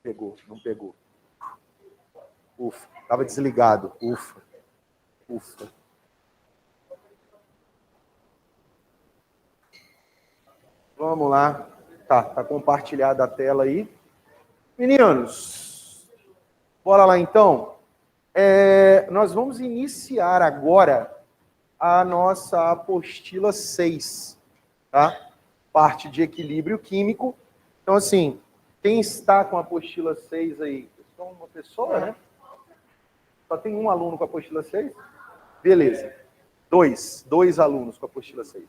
Pegou, não pegou. Ufa, estava desligado. Ufa, ufa. Vamos lá. Tá compartilhada a tela aí. Meninos, bora lá então. Nós vamos iniciar agora a nossa apostila 6, tá? Parte de equilíbrio químico. Então, assim, quem está com a apostila 6 aí? Só uma pessoa, né? Só tem um aluno com a apostila 6? Beleza. Dois alunos com a apostila 6.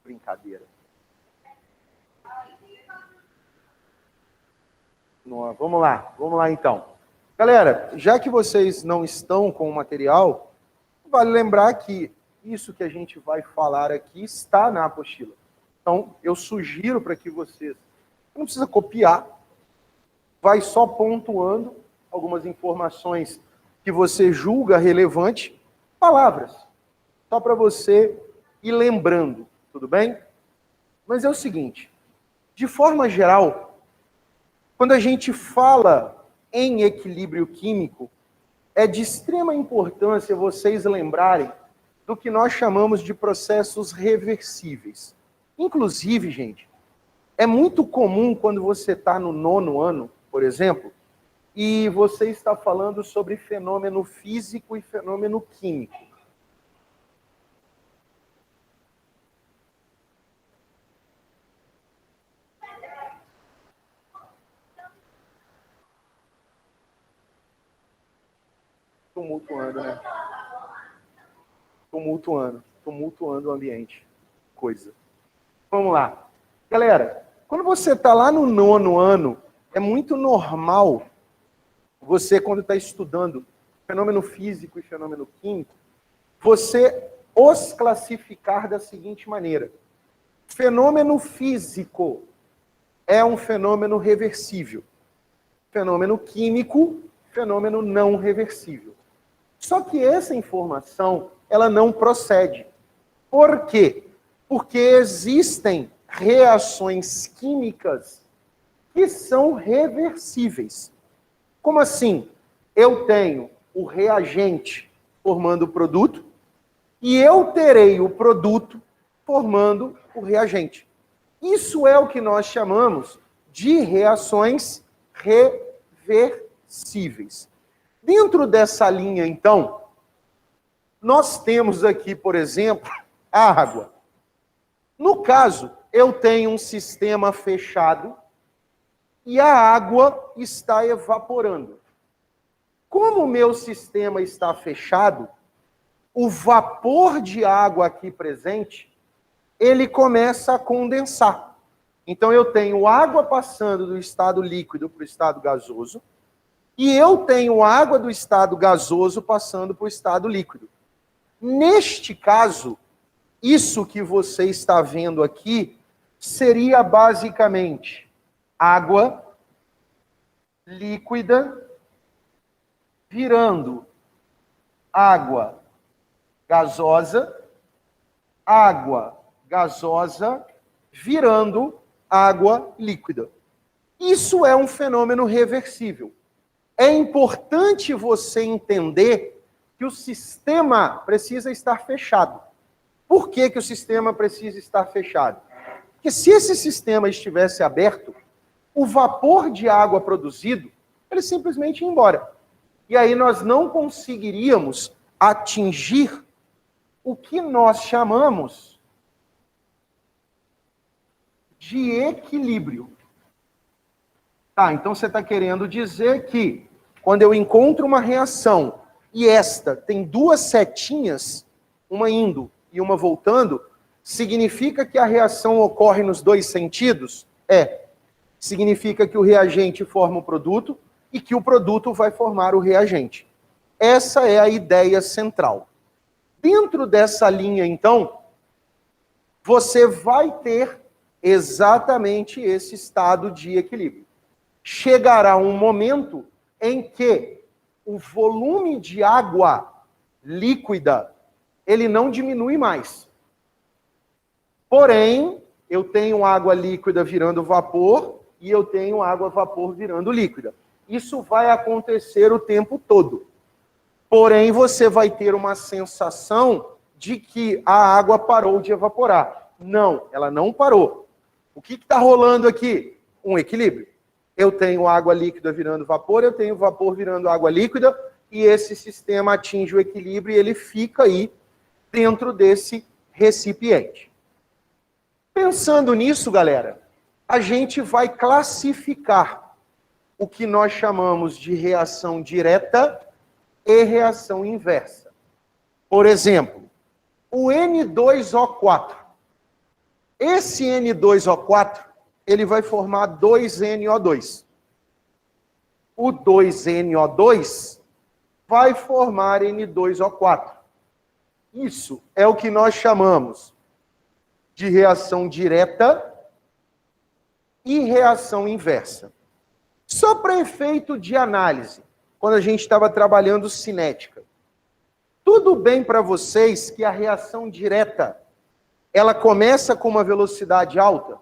Brincadeira. Vamos lá então. Galera, já que vocês não estão com o material, vale lembrar que isso que a gente vai falar aqui está na apostila. Então, eu sugiro para que vocês, não precisa copiar, vai só pontuando algumas informações que você julga relevante, palavras, só para você ir lembrando, tudo bem? Mas é o seguinte, de forma geral, quando a gente fala em equilíbrio químico, é de extrema importância vocês lembrarem do que nós chamamos de processos reversíveis. Inclusive, gente, é muito comum quando você está no 9º ano, por exemplo, e você está falando sobre fenômeno físico e fenômeno químico. Tumultuando, né? Tumultuando o ambiente. Coisa. Vamos lá. Galera, quando você está lá no 9º ano, é muito normal você, quando está estudando fenômeno físico e fenômeno químico, você os classificar da seguinte maneira. Fenômeno físico é um fenômeno reversível. Fenômeno químico, fenômeno não reversível. Só que essa informação, ela não procede. Por quê? Porque existem reações químicas que são reversíveis. Como assim? Eu tenho o reagente formando o produto e eu terei o produto formando o reagente. Isso é o que nós chamamos de reações reversíveis. Dentro dessa linha, então, nós temos aqui, por exemplo, a água. No caso, eu tenho um sistema fechado e a água está evaporando. Como o meu sistema está fechado, o vapor de água aqui presente, ele começa a condensar. Então eu tenho água passando do estado líquido para o estado gasoso, e eu tenho água do estado gasoso passando para o estado líquido. Neste caso, isso que você está vendo aqui seria basicamente água líquida virando água gasosa virando água líquida. Isso é um fenômeno reversível. É importante você entender que o sistema precisa estar fechado. Por que o sistema precisa estar fechado? Porque se esse sistema estivesse aberto, o vapor de água produzido, ele simplesmente ia embora. E aí nós não conseguiríamos atingir o que nós chamamos de equilíbrio. Tá, então você está querendo dizer que quando eu encontro uma reação e esta tem duas setinhas, uma indo e uma voltando, significa que a reação ocorre nos dois sentidos? Significa que o reagente forma o produto e que o produto vai formar o reagente. Essa é a ideia central. Dentro dessa linha, então, você vai ter exatamente esse estado de equilíbrio. Chegará um momento em que o volume de água líquida, ele não diminui mais. Porém, eu tenho água líquida virando vapor e eu tenho água vapor virando líquida. Isso vai acontecer o tempo todo. Porém, você vai ter uma sensação de que a água parou de evaporar. Não, ela não parou. O que está rolando aqui? Um equilíbrio. Eu tenho água líquida virando vapor, eu tenho vapor virando água líquida, e esse sistema atinge o equilíbrio e ele fica aí dentro desse recipiente. Pensando nisso, galera, a gente vai classificar o que nós chamamos de reação direta e reação inversa. Por exemplo, o N2O4. Esse N2O4, ele vai formar 2NO2. O 2NO2 vai formar N2O4. Isso é o que nós chamamos de reação direta e reação inversa. Só para efeito de análise, quando a gente estava trabalhando cinética, tudo bem para vocês que a reação direta, ela começa com uma velocidade alta,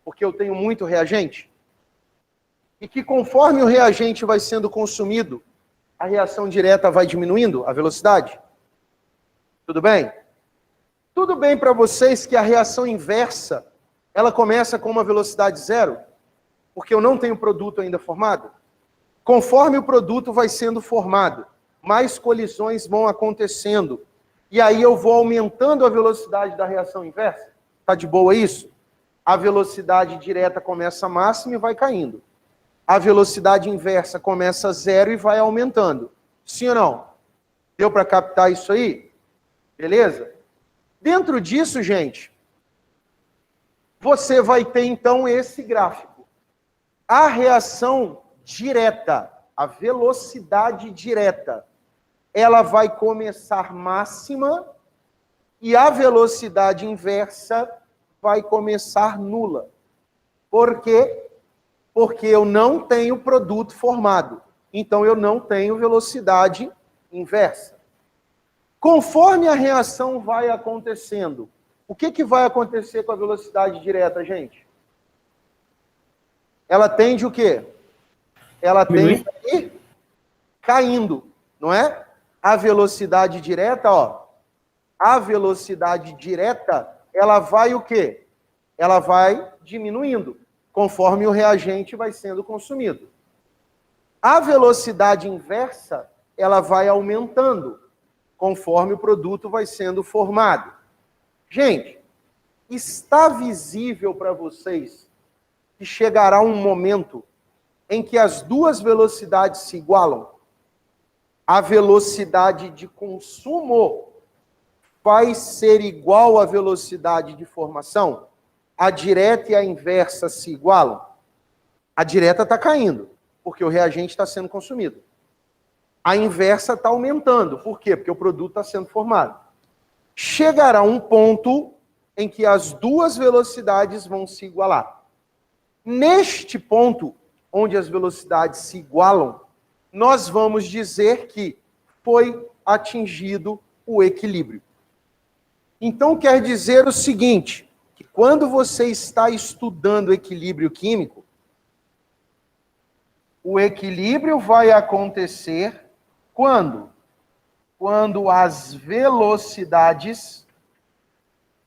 porque eu tenho muito reagente, e que conforme o reagente vai sendo consumido, a reação direta vai diminuindo a velocidade? Tudo bem? Tudo bem para vocês que a reação inversa, ela começa com uma velocidade zero, porque eu não tenho produto ainda formado? Conforme o produto vai sendo formado, mais colisões vão acontecendo, e aí eu vou aumentando a velocidade da reação inversa. Tá de boa isso? A velocidade direta começa máxima e vai caindo. A velocidade inversa começa zero e vai aumentando. Sim ou não? Deu para captar isso aí? Beleza? Dentro disso, gente, você vai ter então esse gráfico. A reação direta, a velocidade direta, ela vai começar máxima e a velocidade inversa vai começar nula. Por quê? Porque eu não tenho produto formado. Então eu não tenho velocidade inversa. Conforme a reação vai acontecendo, o que vai acontecer com a velocidade direta, gente? Ela tende o quê? Ela tende a ir caindo, não é? A velocidade direta, ó. A velocidade direta, ela vai o quê? Ela vai diminuindo, conforme o reagente vai sendo consumido. A velocidade inversa, ela vai aumentando, conforme o produto vai sendo formado. Gente, está visível para vocês que chegará um momento em que as duas velocidades se igualam? A velocidade de consumo vai ser igual à velocidade de formação? A direta e a inversa se igualam? A direta está caindo, porque o reagente está sendo consumido. A inversa está aumentando. Por quê? Porque o produto está sendo formado. Chegará um ponto em que as duas velocidades vão se igualar. Neste ponto, onde as velocidades se igualam, nós vamos dizer que foi atingido o equilíbrio. Então, quer dizer o seguinte, que quando você está estudando equilíbrio químico, o equilíbrio vai acontecer quando? Quando as velocidades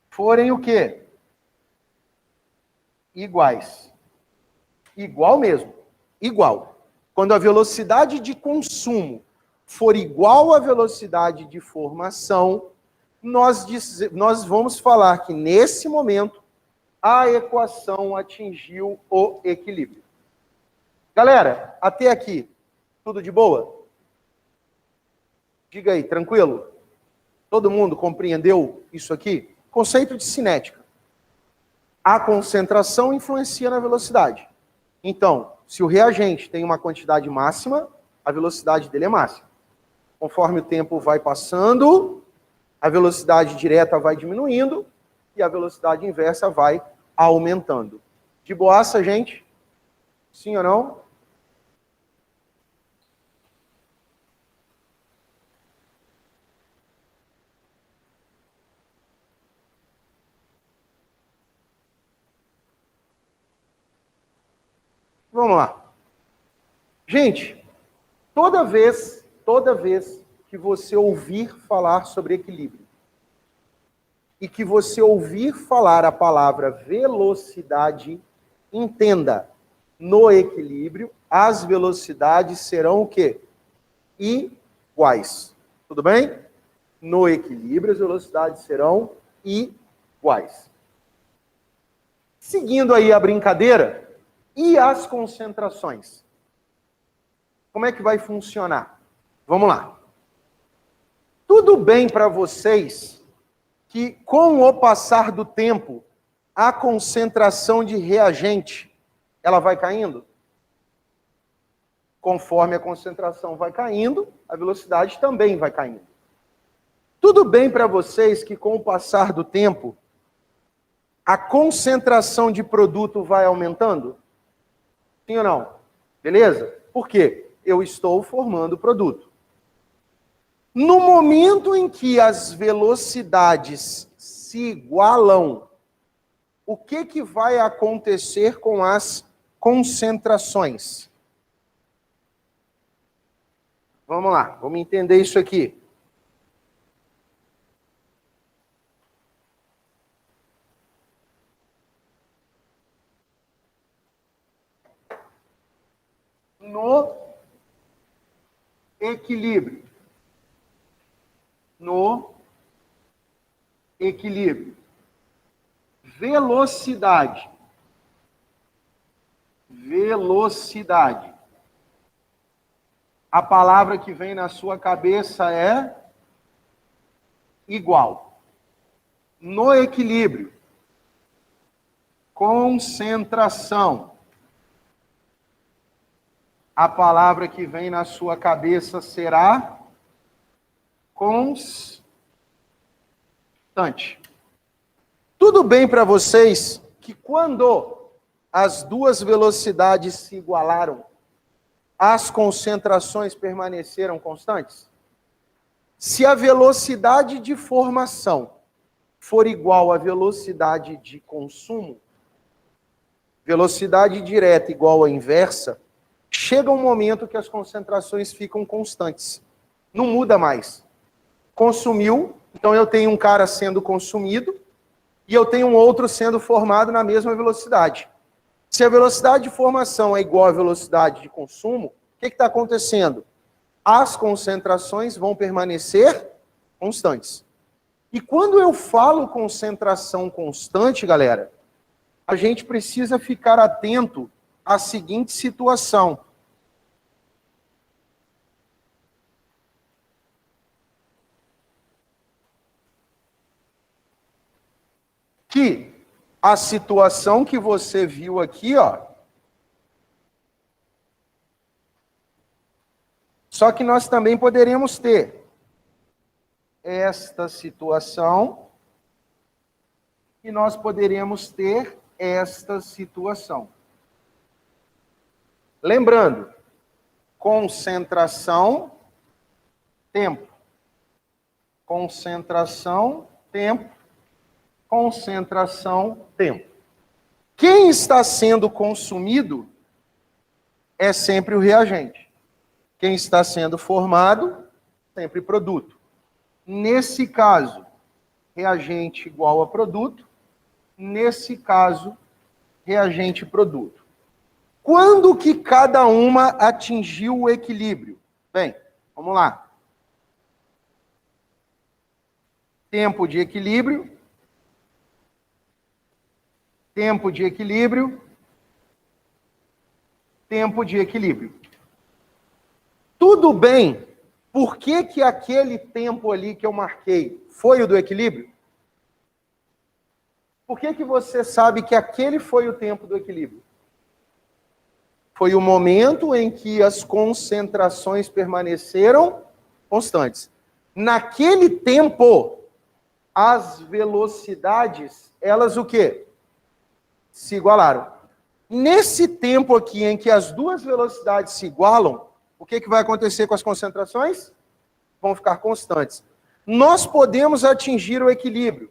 forem o quê? Iguais. Igual mesmo. Igual. Quando a velocidade de consumo for igual à velocidade de formação, nós vamos falar que, nesse momento, a equação atingiu o equilíbrio. Galera, até aqui, tudo de boa? Diga aí, tranquilo? Todo mundo compreendeu isso aqui? Conceito de cinética. A concentração influencia na velocidade. Então, se o reagente tem uma quantidade máxima, a velocidade dele é máxima. Conforme o tempo vai passando, a velocidade direta vai diminuindo e a velocidade inversa vai aumentando. De boaça, gente? Sim ou não? Vamos lá. Gente, toda vez que você ouvir falar sobre equilíbrio e que você ouvir falar a palavra velocidade, entenda, no equilíbrio, as velocidades serão o quê? Iguais. Tudo bem? No equilíbrio, as velocidades serão iguais. Seguindo aí a brincadeira, e as concentrações? Como é que vai funcionar? Vamos lá. Tudo bem para vocês que, com o passar do tempo, a concentração de reagente, ela vai caindo? Conforme a concentração vai caindo, a velocidade também vai caindo. Tudo bem para vocês que, com o passar do tempo, a concentração de produto vai aumentando? Sim ou não? Beleza? Por quê? Eu estou formando produto. No momento em que as velocidades se igualam, o que vai acontecer com as concentrações? Vamos lá, vamos entender isso aqui. No equilíbrio. No equilíbrio. Velocidade. Velocidade. A palavra que vem na sua cabeça é igual. No equilíbrio. Concentração. A palavra que vem na sua cabeça será constante. Tudo bem para vocês que quando as duas velocidades se igualaram, as concentrações permaneceram constantes? Se a velocidade de formação for igual à velocidade de consumo, velocidade direta igual à inversa, chega um momento que as concentrações ficam constantes. Não muda mais. Consumiu, então eu tenho um cara sendo consumido e eu tenho um outro sendo formado na mesma velocidade. Se a velocidade de formação é igual à velocidade de consumo, o que está acontecendo? As concentrações vão permanecer constantes. E quando eu falo concentração constante, galera, a gente precisa ficar atento à seguinte situação. Que a situação que você viu aqui, ó, só que nós também poderemos ter esta situação e nós poderemos ter esta situação. Lembrando, concentração, tempo. Concentração, tempo. Concentração, tempo. Quem está sendo consumido é sempre o reagente. Quem está sendo formado, sempre produto. Nesse caso, reagente igual a produto. Nesse caso, reagente e produto. Quando que cada uma atingiu o equilíbrio? Bem, vamos lá. Tempo de equilíbrio. Tempo de equilíbrio. Tempo de equilíbrio. Tudo bem? Por que aquele tempo ali que eu marquei foi o do equilíbrio? Por que você sabe que aquele foi o tempo do equilíbrio? Foi o momento em que as concentrações permaneceram constantes. Naquele tempo, as velocidades, elas o quê? Se igualaram. Nesse tempo aqui em que as duas velocidades se igualam, o que vai acontecer com as concentrações? Vão ficar constantes. Nós podemos atingir o equilíbrio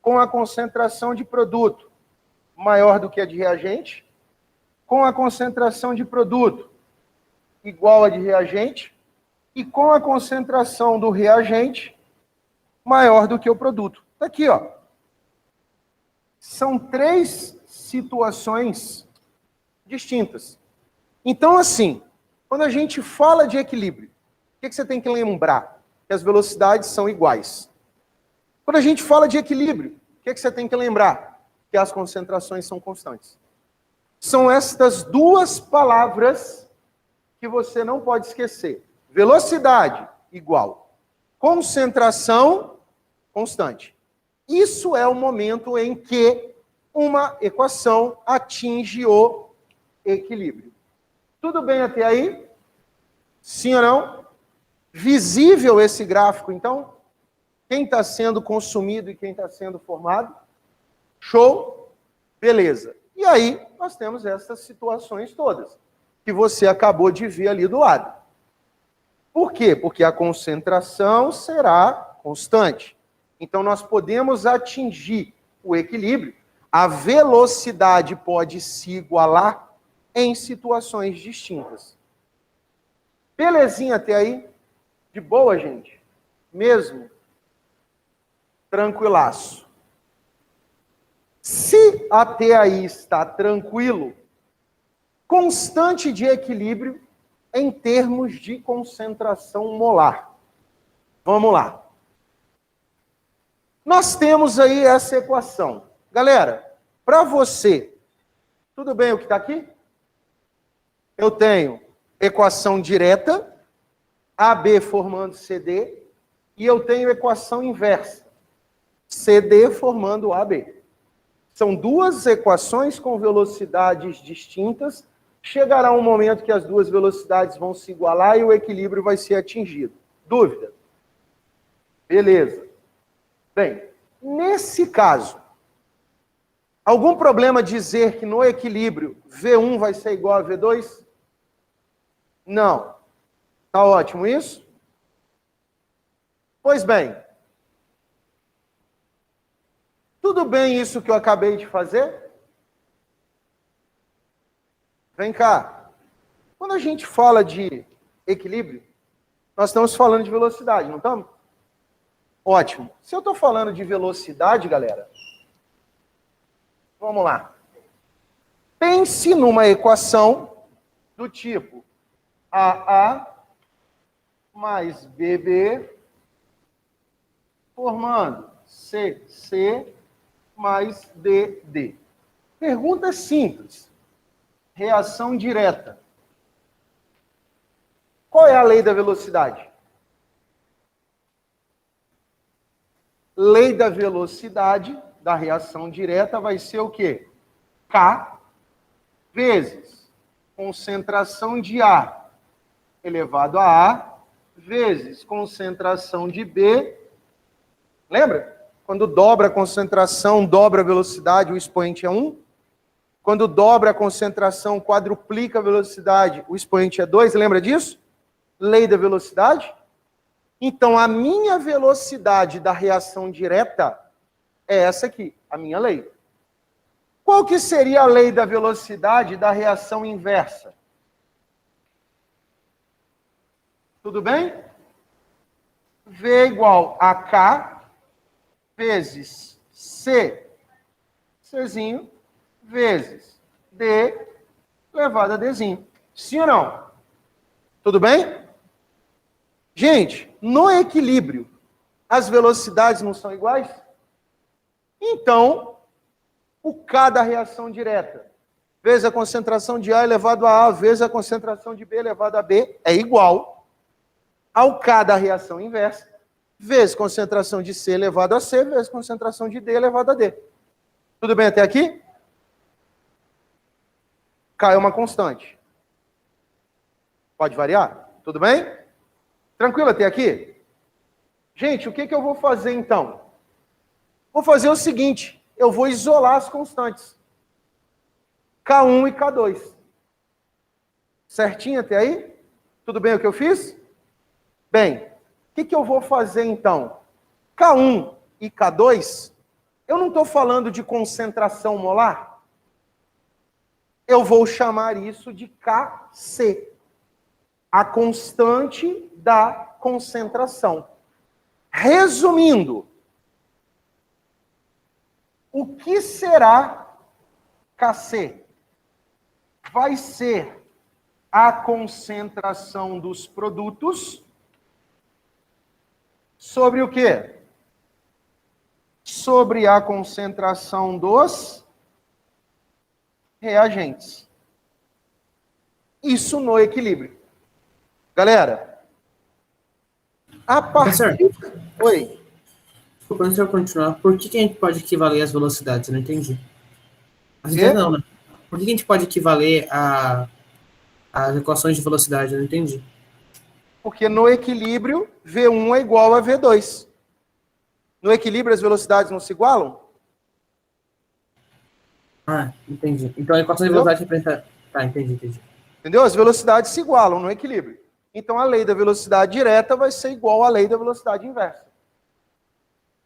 com a concentração de produto maior do que a de reagente, com a concentração de produto igual a de reagente e com a concentração do reagente maior do que o produto. Está aqui, ó. São 3 situações distintas. Então, assim, quando a gente fala de equilíbrio, o que você tem que lembrar? Que as velocidades são iguais. Quando a gente fala de equilíbrio, o que você tem que lembrar? Que as concentrações são constantes. São estas 2 palavras que você não pode esquecer. Velocidade, igual. Concentração, constante. Isso é o momento em que uma equação atinge o equilíbrio. Tudo bem até aí? Sim ou não? Visível esse gráfico, então? Quem está sendo consumido e quem está sendo formado? Show? Beleza. E aí, nós temos essas situações todas, que você acabou de ver ali do lado. Por quê? Porque a concentração será constante. Então, nós podemos atingir o equilíbrio. A velocidade pode se igualar em situações distintas. Belezinha até aí? De boa, gente? Mesmo? Tranquilaço. Se até aí está tranquilo, constante de equilíbrio em termos de concentração molar. Vamos lá. Nós temos aí essa equação. Galera, para você, tudo bem o que está aqui? Eu tenho equação direta, AB formando CD, e eu tenho equação inversa, CD formando AB. São 2 equações com velocidades distintas. Chegará um momento que as 2 velocidades vão se igualar e o equilíbrio vai ser atingido. Dúvida? Beleza. Bem, nesse caso, algum problema dizer que no equilíbrio V1 vai ser igual a V2? Não. Tá ótimo isso? Pois bem, tudo bem isso que eu acabei de fazer? Vem cá. Quando a gente fala de equilíbrio, nós estamos falando de velocidade, não estamos? Ótimo. Se eu estou falando de velocidade, galera, vamos lá. Pense numa equação do tipo AA mais BB formando CC mais DD. Pergunta simples. Reação direta. Qual é a lei da velocidade? Lei da velocidade da reação direta vai ser o quê? K vezes concentração de A elevado a A vezes concentração de B. Lembra? Quando dobra a concentração, dobra a velocidade, o expoente é 1. Quando dobra a concentração, quadruplica a velocidade, o expoente é 2. Lembra disso? Lei da velocidade. Então, a minha velocidade da reação direta é essa aqui, a minha lei. Qual que seria a lei da velocidade da reação inversa? Tudo bem? V igual a K vezes C, Czinho, vezes D elevado a Dzinho. Sim ou não? Tudo bem? Gente, no equilíbrio, as velocidades não são iguais? Então, o K da reação direta, vezes a concentração de A elevado a A, vezes a concentração de B elevado a B, é igual ao K da reação inversa, vezes concentração de C elevado a C, vezes concentração de D elevado a D. Tudo bem até aqui? K é uma constante. Pode variar? Tudo bem? Tranquilo até aqui? Gente, o que eu vou fazer então? Vou fazer o seguinte, eu vou isolar as constantes. K1 e K2. Certinho até aí? Tudo bem o que eu fiz? Bem, o que eu vou fazer então? K1 e K2, eu não estou falando de concentração molar? eu vou chamar isso de Kc, a constante da concentração. Resumindo, o que será Kc? Vai ser a concentração dos produtos sobre o quê? Sobre a concentração dos reagentes. Isso no equilíbrio. Galera, a Professor, partir... Oi. desculpa, antes de eu continuar, por que a gente pode equivaler as velocidades? Eu não entendi. As ideias Quê? não, né? Por que a gente pode equivaler as equações de velocidade? Eu não entendi. Porque no equilíbrio, V1 é igual a V2. No equilíbrio, as velocidades não se igualam? Ah, entendi. Então a equação de Entendeu? velocidade representa... Tá, entendi. Entendeu? As velocidades se igualam no equilíbrio. Então, a lei da velocidade direta vai ser igual à lei da velocidade inversa.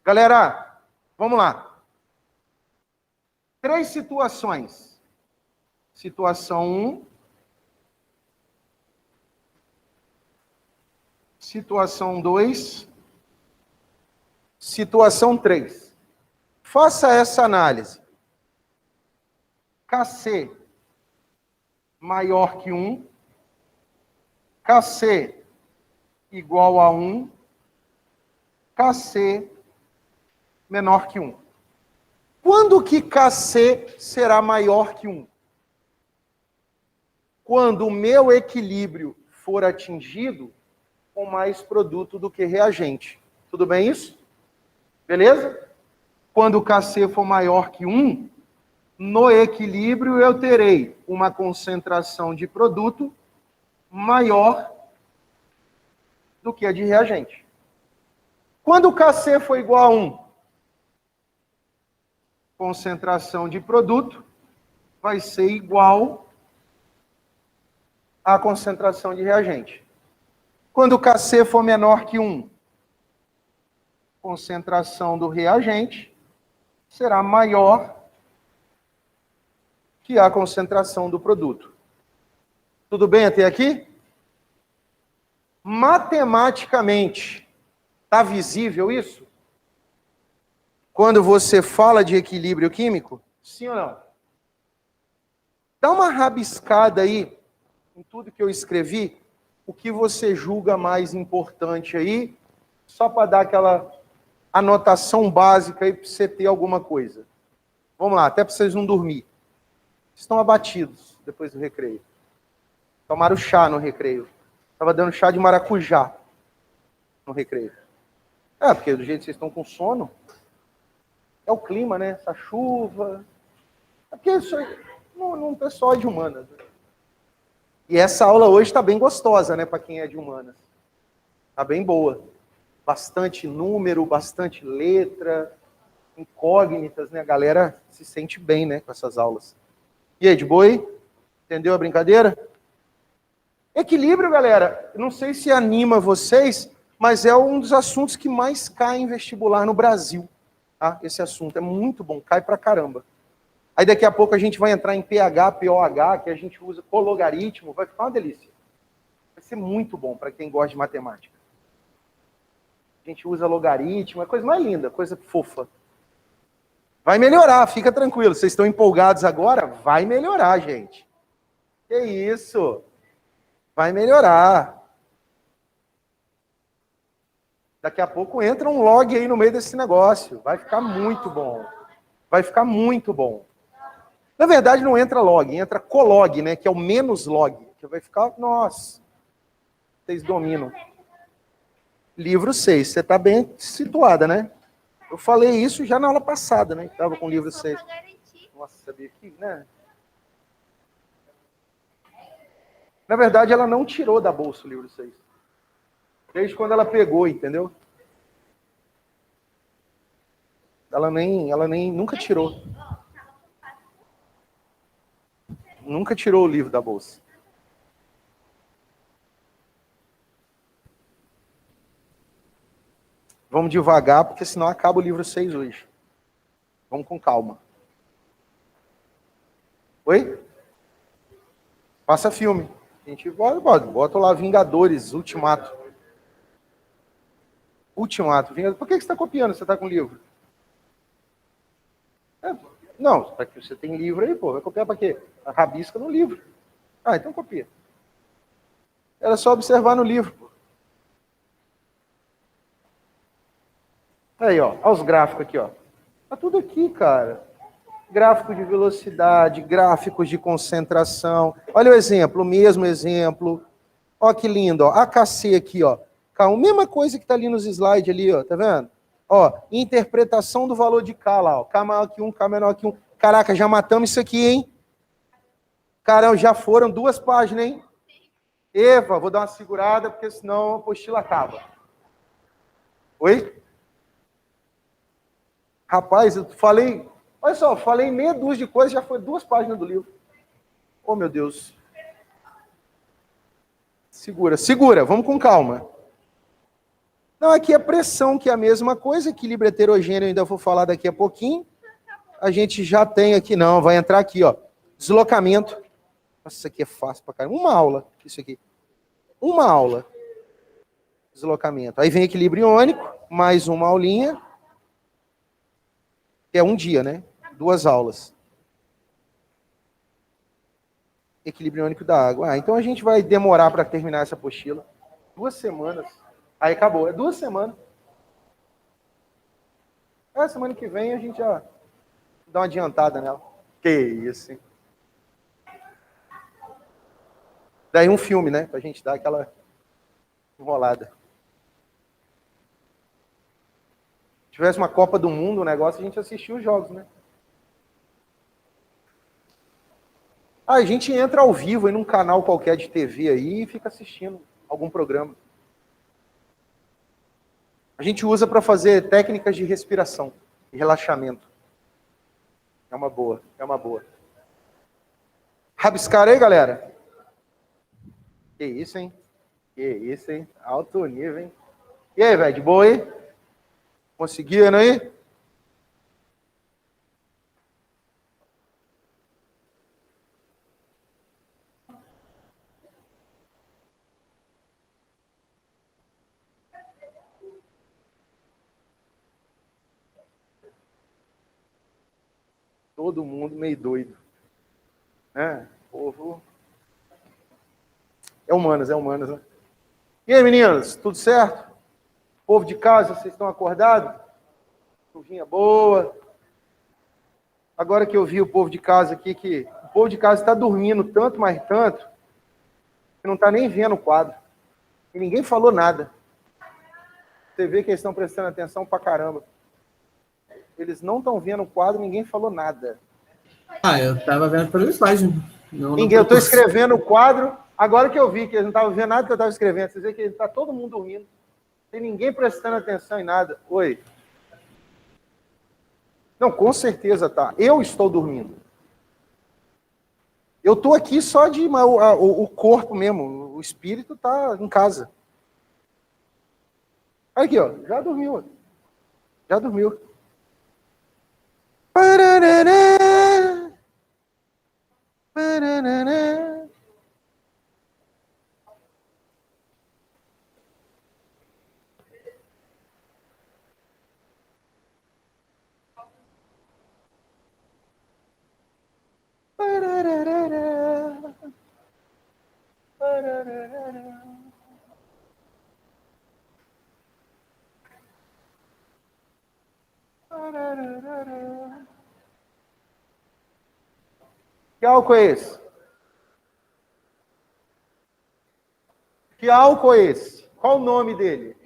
Galera, vamos lá. 3 situações. Situação 1. Situação 2. Situação 3. Faça essa análise. Kc maior que 1. Kc igual a 1. Kc menor que 1. Quando que Kc será maior que 1? Quando o meu equilíbrio for atingido com mais produto do que reagente. Tudo bem isso? Beleza? Quando o Kc for maior que 1, no equilíbrio eu terei uma concentração de produto maior do que a de reagente. Quando o Kc for igual a 1, concentração de produto vai ser igual à concentração de reagente. Quando o Kc for menor que 1, concentração do reagente será maior que a concentração do produto. Tudo bem até aqui? Matematicamente, está visível isso? Quando você fala de equilíbrio químico? Sim ou não? Dá uma rabiscada aí em tudo que eu escrevi, o que você julga mais importante aí, só para dar aquela anotação básica aí para você ter alguma coisa. Vamos lá, até para vocês não dormir. Estão abatidos depois do recreio. Tomaram chá no recreio. Estava dando chá de maracujá no recreio. Porque do jeito que vocês estão com sono, é o clima, né? Essa chuva. É porque isso aí, não pessoal é de humanas. Né? E essa aula hoje está bem gostosa, né? Para quem é de humanas. Está bem boa. Bastante número, bastante letra, incógnitas, né? A galera se sente bem, né? Com essas aulas. E aí, de boa aí? Entendeu a brincadeira? Equilíbrio, galera, não sei se anima vocês, mas é um dos assuntos que mais cai em vestibular no Brasil. Tá? Esse assunto é muito bom, cai pra caramba. Aí daqui a pouco a gente vai entrar em pH, POH, que a gente usa cologaritmo, vai ficar uma delícia. Vai ser muito bom para quem gosta de matemática. A gente usa logaritmo, é a coisa mais linda, coisa fofa. Vai melhorar, fica tranquilo. Vocês estão empolgados agora? Vai melhorar, gente. Que isso? Vai melhorar. Daqui a pouco entra um log aí no meio desse negócio. Vai ficar muito bom. Vai ficar muito bom. Na verdade, não entra log, entra colog, né? Que é o menos log. Que vai ficar, nossa. Vocês dominam. Livro 6. Você está bem situada, né? Eu falei isso já na aula passada, né? Estava com o livro 6. Nossa, sabia que, né? Na verdade, ela não tirou da bolsa o livro 6. Desde quando ela pegou, entendeu? Ela nem nunca tirou. Nunca tirou o livro da bolsa. Vamos devagar, porque senão acaba o livro 6 hoje. Vamos com calma. Oi? Passa filme. A gente bota lá Vingadores, Ultimato. Ultimato. Vingadores. Por que você está copiando? Você está com livro? Não, para que você tem livro aí, pô. Vai copiar para quê? A rabisca no livro. Ah, então copia. Era só observar no livro. Pô. Aí, ó. Olha os gráficos aqui, ó. Tá tudo aqui, cara. Gráfico de velocidade, gráficos de concentração. Olha o exemplo, o mesmo exemplo. Ó que lindo, ó. AKC aqui, ó. A mesma coisa que está ali nos slides ali, ó. Tá vendo? Ó, interpretação do valor de K lá, ó. K maior que 1, K menor que 1. Caraca, já matamos isso aqui, hein? Caramba, já foram 2 páginas, hein? Eva, vou dar uma segurada, porque senão a apostila acaba. Oi? Rapaz, eu falei... Olha só, falei meia dúzia de coisas, já foi 2 páginas do livro. Oh, meu Deus. Segura, segura, vamos com calma. Não, aqui é pressão, que é a mesma coisa, equilíbrio heterogêneo, ainda vou falar daqui a pouquinho. A gente já tem aqui, não, vai entrar aqui, ó. Deslocamento. Nossa, isso aqui é fácil pra caramba. Uma aula, isso aqui. Uma aula. Deslocamento. Aí vem equilíbrio iônico, mais uma aulinha. Que é um dia, né? 2 aulas. Equilíbrio iônico da água. Ah, então a gente vai demorar para terminar essa apostila. 2 semanas. Aí acabou. É 2 semanas. A semana que vem a gente já dá uma adiantada nela. Que isso, hein? Daí um filme, né? Pra gente dar aquela enrolada. Se tivesse uma Copa do Mundo, o negócio, a gente assistia os jogos, né? Ah, a gente entra ao vivo em um canal qualquer de TV aí e fica assistindo algum programa. A gente usa para fazer técnicas de respiração e relaxamento. É uma boa, é uma boa. Rabiscaram aí, galera? Que isso, hein? Que isso, hein? Alto nível, hein? E aí, velho, de boa aí? Conseguiram aí? Todo mundo meio doido. Né? Povo. É humanas, né? E aí, meninas, tudo certo? Povo de casa, vocês estão acordados? Chuvinha boa. Agora que eu vi o povo de casa aqui, que o povo de casa está dormindo tanto, mas tanto, que não está nem vendo o quadro. E ninguém falou nada. Você vê que eles estão prestando atenção pra caramba. Eles não estão vendo o quadro, ninguém falou nada. Ah, eu tava vendo pelo slide. Ninguém, eu estou escrevendo o quadro, agora que eu vi que eles não estavam vendo nada que eu estava escrevendo. Você vê que está todo mundo dormindo. Não tem ninguém prestando atenção em nada. Oi. Não, com certeza tá. Eu estou dormindo. Eu estou aqui só de... O corpo mesmo, o espírito está em casa. Aqui, ó, já dormiu. Já dormiu. Pararará, pararará. Pararará, pararará. Pararará. Que álcool é esse? Que álcool é esse? Qual o nome dele?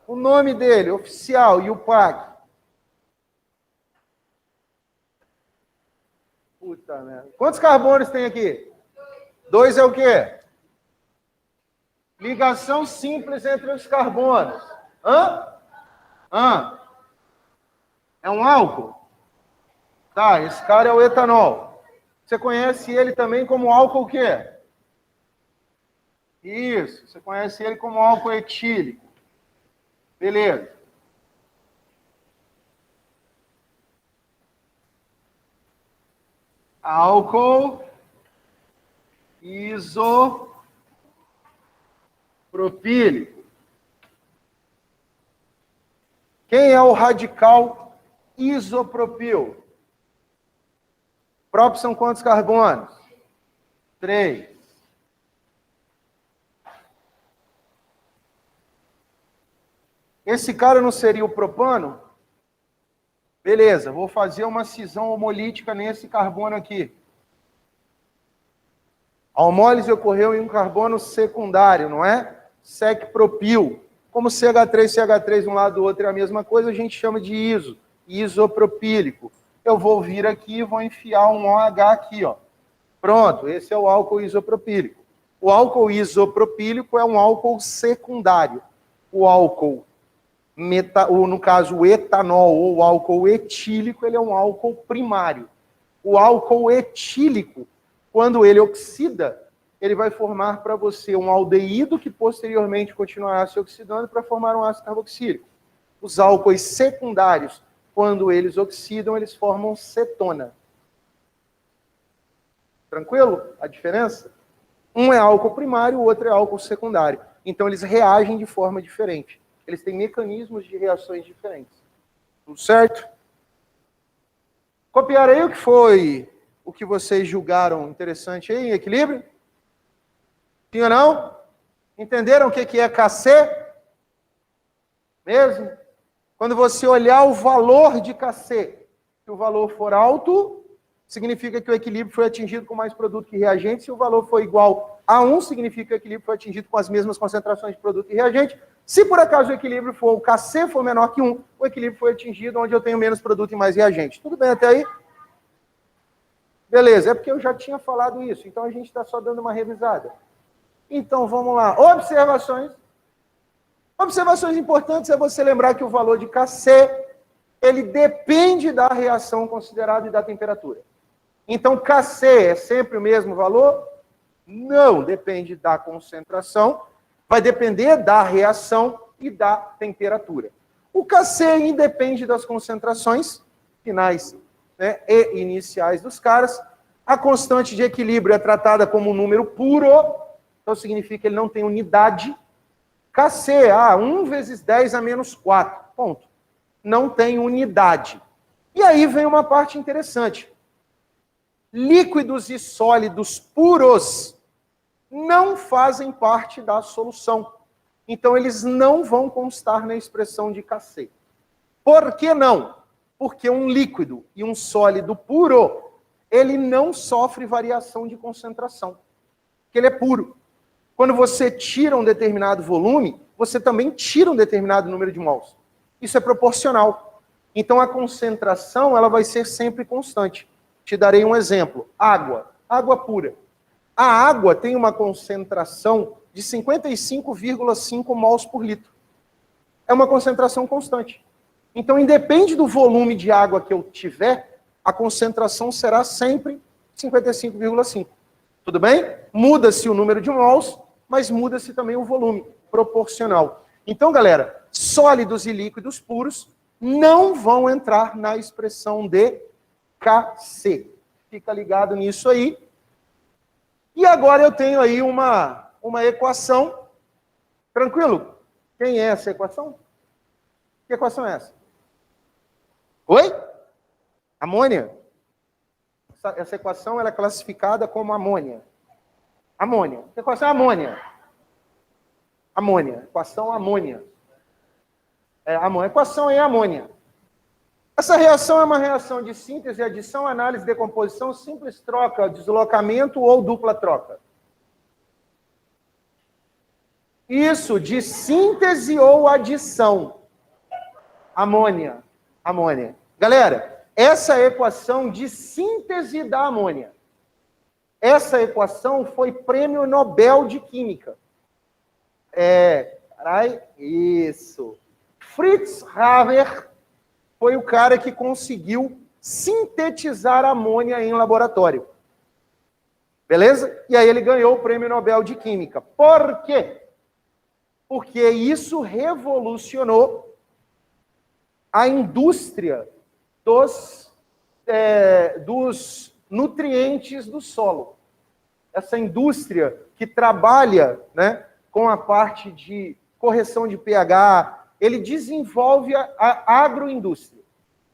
O nome dele, oficial, e o PAC. Puta merda. Quantos carbonos tem aqui? 2 é o quê? Ligação simples entre os carbonos. Hã? É um álcool? Tá, esse cara é o etanol. Você conhece ele também como álcool o quê? Isso, você conhece ele como álcool etílico. Beleza. álcool isopropílico. Quem é o radical isopropil? Prop são quantos carbonos? 3. Esse cara não seria o propano? Beleza, vou fazer uma cisão homolítica nesse carbono aqui. A homólise ocorreu em um carbono secundário, não é? Sec-propil. Como CH3 e CH3 um lado do outro é a mesma coisa, a gente chama de isopropílico. Eu vou vir aqui e vou enfiar um OH aqui, ó. Pronto, esse é o álcool isopropílico. O álcool isopropílico é um álcool secundário. O álcool, no caso o etanol ou o álcool etílico, ele é um álcool primário. O álcool etílico, quando ele oxida, ele vai formar para você um aldeído que posteriormente continuará se oxidando para formar um ácido carboxílico. Os álcoois secundários, quando eles oxidam, eles formam cetona. Tranquilo? A diferença? Um é álcool primário, o outro é álcool secundário. Então, eles reagem de forma diferente. Eles têm mecanismos de reações diferentes. Tudo certo? Copiarei o que foi o que vocês julgaram interessante aí em equilíbrio? Sim ou não? Entenderam o que é Kc? Mesmo? Quando você olhar o valor de Kc, se o valor for alto, significa que o equilíbrio foi atingido com mais produto que reagente. Se o valor for igual a 1, significa que o equilíbrio foi atingido com as mesmas concentrações de produto e reagente. Se por acaso o equilíbrio for, o Kc for menor que 1, o equilíbrio foi atingido onde eu tenho menos produto e mais reagente. Tudo bem até aí? Beleza, é porque eu já tinha falado isso, então a gente está só dando uma revisada. Então, vamos lá. Observações. Observações importantes é você lembrar que o valor de Kc, ele depende da reação considerada e da temperatura. Então, Kc é sempre o mesmo valor? Não, depende da concentração, vai depender da reação e da temperatura. O Kc independe das concentrações finais, né, e iniciais dos caras. A constante de equilíbrio é tratada como um número puro, então significa que ele não tem unidade. Kc, 1 vezes 10 a menos 4, ponto. Não tem unidade. E aí vem uma parte interessante. Líquidos e sólidos puros não fazem parte da solução. Então, eles não vão constar na expressão de Kc. Por que não? Porque um líquido e um sólido puro, ele não sofre variação de concentração. Porque ele é puro. Quando você tira um determinado volume, você também tira um determinado número de mols. Isso é proporcional. Então, a concentração ela vai ser sempre constante. Te darei um exemplo. Água. Água pura. A água tem uma concentração de 55,5 mols por litro. É uma concentração constante. Então, independe do volume de água que eu tiver, a concentração será sempre 55,5. Tudo bem? Muda-se o número de mols, mas muda-se também o volume, proporcional. Então, galera, sólidos e líquidos puros não vão entrar na expressão de Kc. Fica ligado nisso aí. E agora eu tenho aí uma equação. Tranquilo? Quem é essa equação? Que equação é essa? Oi? Amônia? Essa equação ela é classificada como amônia. Amônia. Que equação é amônia? Amônia. Equação amônia. A equação é amônia. Essa reação é uma reação de síntese, adição, análise, decomposição, simples troca, deslocamento ou dupla troca. Isso, de síntese ou adição. Amônia. Amônia. Galera, essa é a equação de síntese da amônia. Essa equação foi prêmio Nobel de Química. Isso. Fritz Haber foi o cara que conseguiu sintetizar amônia em laboratório. Beleza? E aí ele ganhou o prêmio Nobel de Química. Por quê? Porque isso revolucionou a indústria dos nutrientes do solo. Essa indústria que trabalha, né, com a parte de correção de pH, ele desenvolve a agroindústria,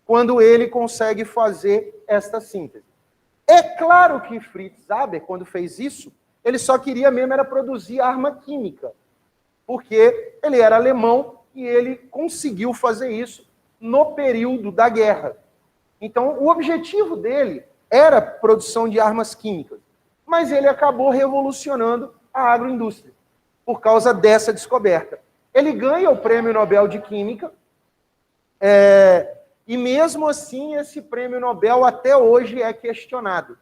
quando ele consegue fazer esta síntese. É claro que Fritz Haber, quando fez isso, ele só queria mesmo era produzir arma química, porque ele era alemão e ele conseguiu fazer isso no período da guerra. Então, o objetivo dele era a produção de armas químicas, mas ele acabou revolucionando a agroindústria por causa dessa descoberta. Ele ganha o Prêmio Nobel de Química, e mesmo assim esse Prêmio Nobel até hoje é questionado,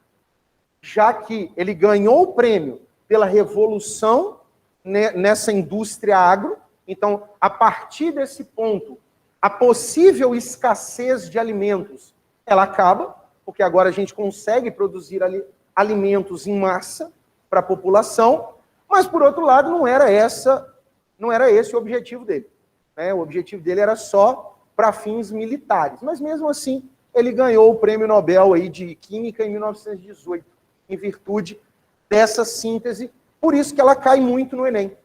já que ele ganhou o prêmio pela revolução nessa indústria agro. Então, a partir desse ponto, a possível escassez de alimentos, ela acaba, porque agora a gente consegue produzir alimentos em massa para a população, mas, por outro lado, não era esse o objetivo dele. Né? O objetivo dele era só para fins militares. Mas, mesmo assim, ele ganhou o Prêmio Nobel aí de Química em 1918, em virtude dessa síntese. Por isso que ela cai muito no Enem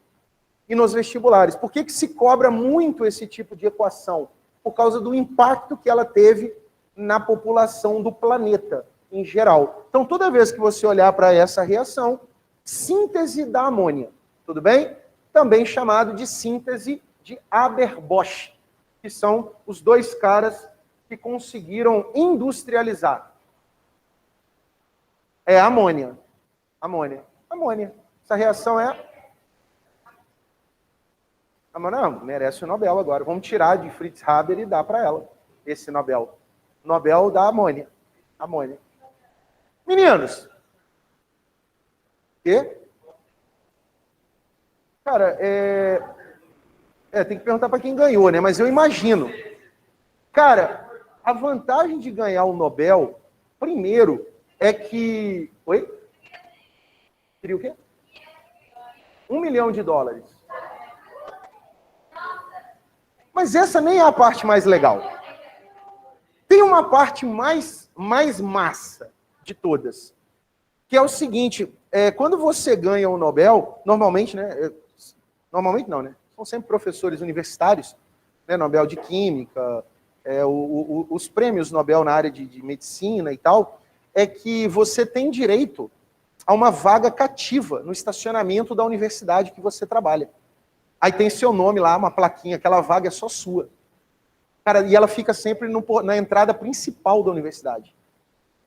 e nos vestibulares. Por que se cobra muito esse tipo de equação? Por causa do impacto que ela teve na população do planeta em geral. Então, toda vez que você olhar para essa reação, síntese da amônia, tudo bem? Também chamado de síntese de Haber-Bosch, que são os dois caras que conseguiram industrializar. É amônia. Amônia. Amônia. Essa reação é... Não, merece o Nobel agora. Vamos tirar de Fritz Haber e dar para ela esse Nobel. Nobel da amônia. Amônia. Meninos. Quê? Cara, tem que perguntar para quem ganhou, né? Mas eu imagino. Cara, a vantagem de ganhar o Nobel, primeiro, é que... Oi? Queria o quê? $1 milhão. Mas essa nem é a parte mais legal. Tem uma parte mais massa de todas, que é o seguinte, quando você ganha o Nobel, normalmente, né? Normalmente não, né? São sempre professores universitários, né? Nobel de Química, os prêmios Nobel na área de medicina e tal, é que você tem direito a uma vaga cativa no estacionamento da universidade que você trabalha. Aí tem seu nome lá, uma plaquinha, aquela vaga é só sua. Cara, e ela fica sempre na entrada principal da universidade.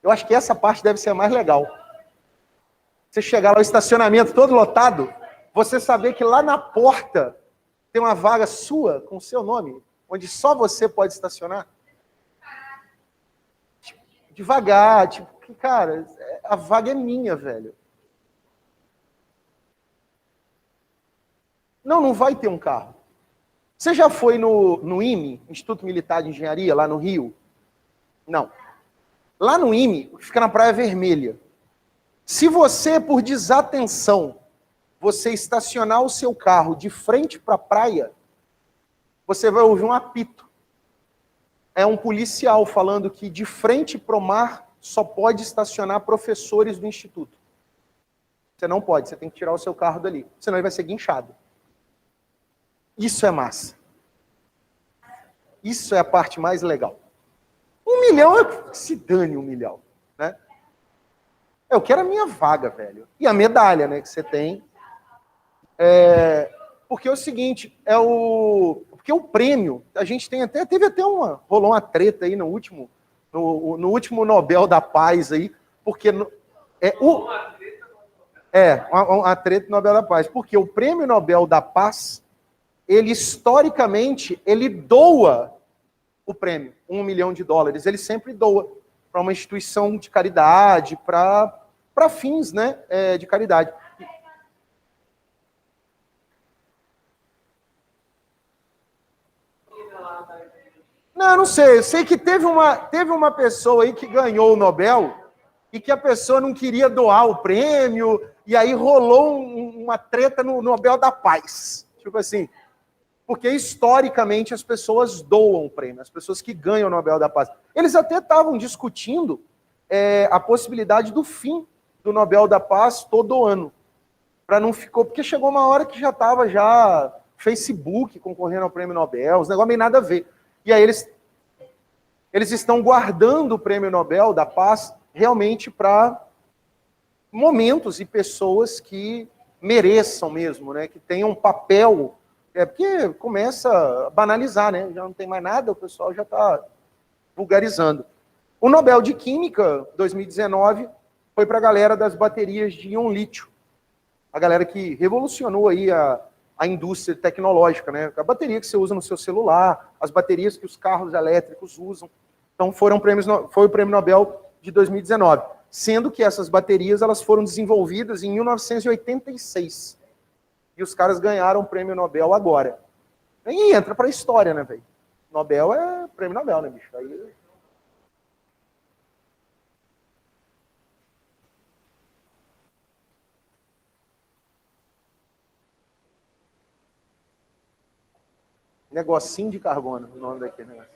Eu acho que essa parte deve ser a mais legal. Você chegar lá, o estacionamento todo lotado, você saber que lá na porta tem uma vaga sua, com o seu nome, onde só você pode estacionar. Devagar, cara, a vaga é minha, velho. Não vai ter um carro. Você já foi no IME, Instituto Militar de Engenharia, lá no Rio? Não. Lá no IME, fica na Praia Vermelha. Se você, por desatenção, você estacionar o seu carro de frente para a praia, você vai ouvir um apito. É um policial falando que de frente para o mar só pode estacionar professores do instituto. Você não pode, você tem que tirar o seu carro dali, senão ele vai ser guinchado. Isso é massa. Isso é a parte mais legal. $1 milhão se dane $1 milhão, né? Eu quero a minha vaga, velho. E a medalha, né, que você tem. Porque é o seguinte, porque o prêmio, a gente teve até rolou uma treta aí no último Nobel da Paz aí, porque uma treta no Nobel da Paz, porque o Prêmio Nobel da Paz, ele historicamente, ele doa o prêmio, $1 milhão, ele sempre doa para uma instituição de caridade, para fins, né, de caridade. Não sei, eu sei que teve uma pessoa aí que ganhou o Nobel e que a pessoa não queria doar o prêmio, e aí rolou uma treta no Nobel da Paz. Tipo assim, porque historicamente as pessoas doam o prêmio, as pessoas que ganham o Nobel da Paz. Eles até estavam discutindo a possibilidade do fim do Nobel da Paz todo ano. Para não ficou, porque chegou uma hora que já estava Facebook concorrendo ao Prêmio Nobel, os negócios nem nada a ver. E aí eles estão guardando o Prêmio Nobel da Paz realmente para momentos e pessoas que mereçam mesmo, né? Que tenham um papel, porque começa a banalizar, né? Já não tem mais nada, o pessoal já está vulgarizando. O Nobel de Química, 2019, foi para a galera das baterias de íon lítio. A galera que revolucionou aí a indústria tecnológica, né? A bateria que você usa no seu celular, as baterias que os carros elétricos usam. Então foi o Prêmio Nobel de 2019. Sendo que essas baterias elas foram desenvolvidas em 1986. E os caras ganharam o Prêmio Nobel agora. E entra para a história, né, velho? Nobel é Prêmio Nobel, né, bicho? Aí... Negocinho de carbono, o nome daquele negocinho.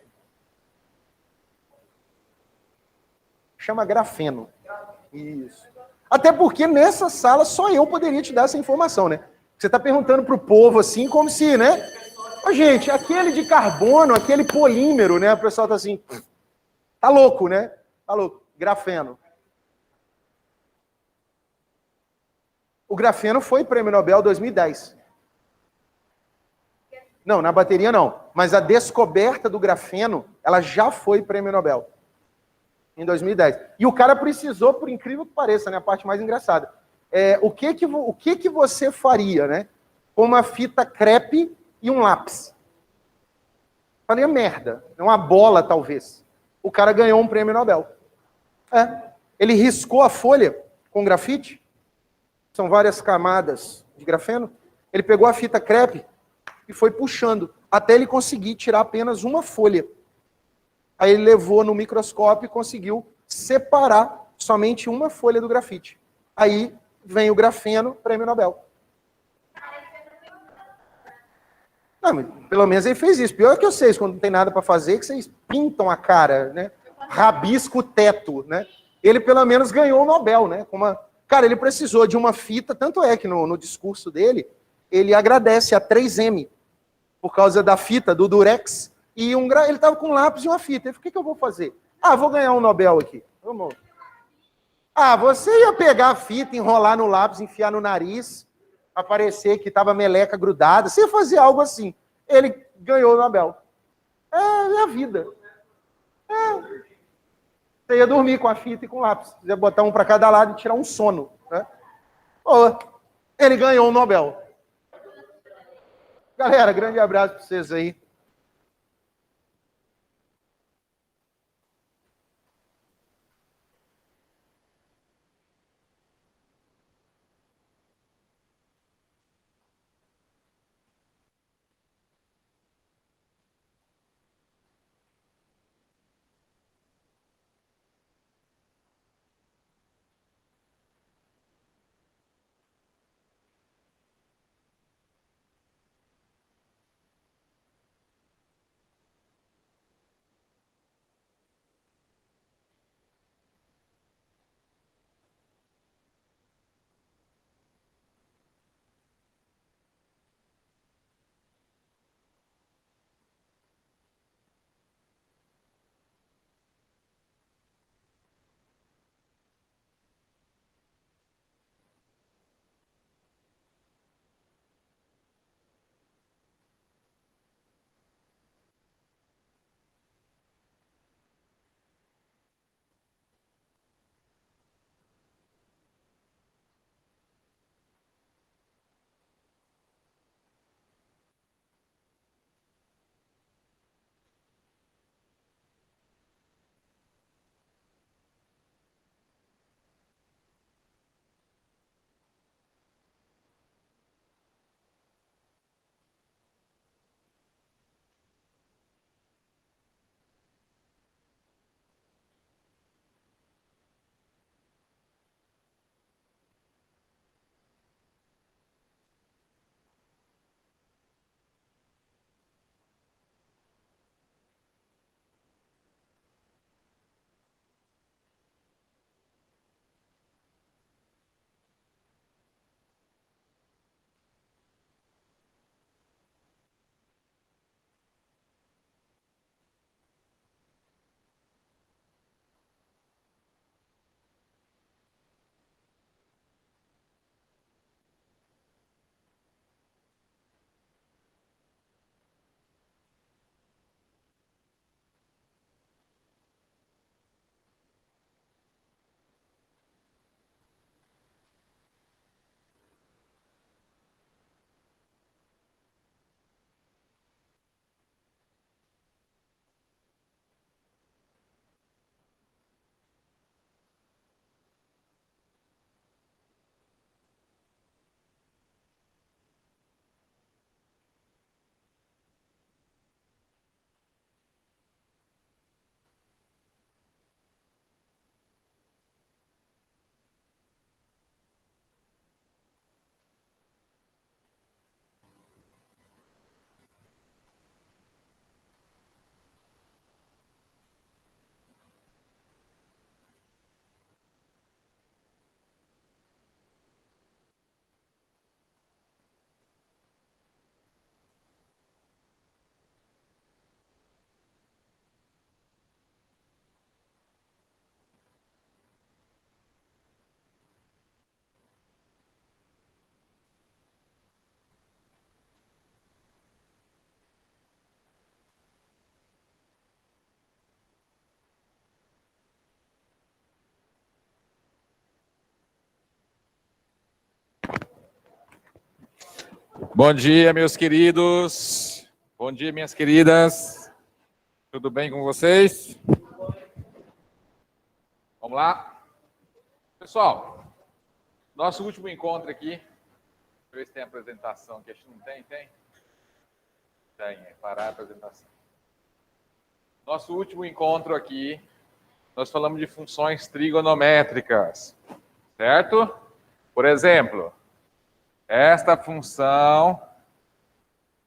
Chama grafeno. Isso. Até porque nessa sala só eu poderia te dar essa informação, né? Você está perguntando para o povo assim, como se, né? Ô, gente, aquele de carbono, aquele polímero, né? O pessoal tá assim, tá louco, né? Tá louco. Grafeno. O grafeno foi Prêmio Nobel 2010. Não, na bateria não. Mas a descoberta do grafeno, ela já foi Prêmio Nobel. Em 2010. E o cara precisou, por incrível que pareça, né? A parte mais engraçada. O que você faria, né? Com uma fita crepe e um lápis? Faria merda. Uma bola, talvez. O cara ganhou um Prêmio Nobel. Ele riscou a folha com grafite. São várias camadas de grafeno. Ele pegou a fita crepe e foi puxando, até ele conseguir tirar apenas uma folha. Aí ele levou no microscópio e conseguiu separar somente uma folha do grafite. Aí vem o grafeno, Prêmio Nobel. Não, mas pelo menos ele fez isso. Pior que vocês, quando não tem nada para fazer, que vocês pintam a cara, né? Rabisco o teto, né? Ele pelo menos ganhou o Nobel, né? Cara, ele precisou de uma fita, tanto é que no discurso dele, ele agradece a 3M, por causa da fita, do Durex, e ele estava com um lápis e uma fita. Ele falou, o que eu vou fazer? Vou ganhar um Nobel aqui. Vamos. Você ia pegar a fita, enrolar no lápis, enfiar no nariz, aparecer que estava meleca grudada, você ia fazer algo assim. Ele ganhou o Nobel. É a vida. Você ia dormir com a fita e com o lápis. Você ia botar um para cada lado e tirar um sono. Né? Ele ganhou o Nobel. Galera, grande abraço para vocês aí. Bom dia, meus queridos. Bom dia, minhas queridas. Tudo bem com vocês? Vamos lá? Pessoal, nosso último encontro aqui. Deixa eu ver se tem apresentação aqui. Acho que não tem, tem? Tem, parar a apresentação. Nosso último encontro aqui, nós falamos de funções trigonométricas, certo? Por exemplo, esta função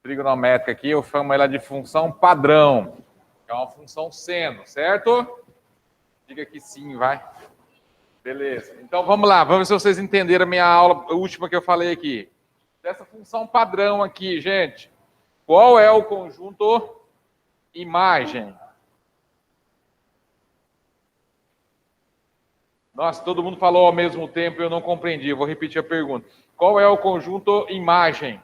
trigonométrica aqui, eu chamo ela de função padrão. É uma função seno, certo? Diga que sim, vai. Beleza. Então, vamos lá. Vamos ver se vocês entenderam a minha aula a última que eu falei aqui. Dessa função padrão aqui, gente. Qual é o conjunto imagem? Nossa, todo mundo falou ao mesmo tempo e eu não compreendi. Eu vou repetir a pergunta. Qual é o conjunto imagem?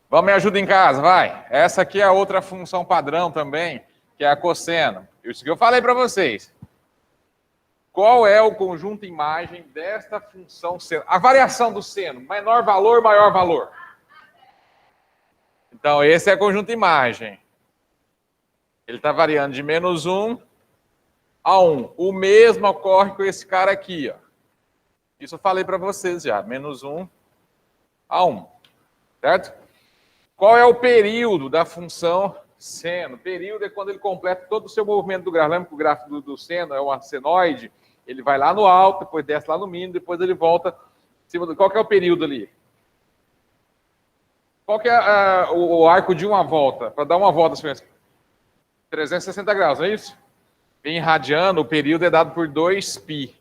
Vamos, me ajuda em casa, vai. Essa aqui é a outra função padrão também, que é a cosseno. Isso que eu falei para vocês. Qual é o conjunto imagem desta função seno? A variação do seno, menor valor, maior valor. Então, esse é o conjunto imagem. Ele está variando de -1 a 1. O mesmo ocorre com esse cara aqui, ó. Isso eu falei para vocês já, -1 a 1. Certo? Qual é o período da função seno? Período é quando ele completa todo o seu movimento do gráfico. Lembra que o gráfico do seno é uma senoide? Ele vai lá no alto, depois desce lá no mínimo, depois ele volta em cima do... Qual que é o período ali? Qual que é o arco de uma volta? Para dar uma volta, 360 graus, não é isso? Em radiano, o período é dado por 2π.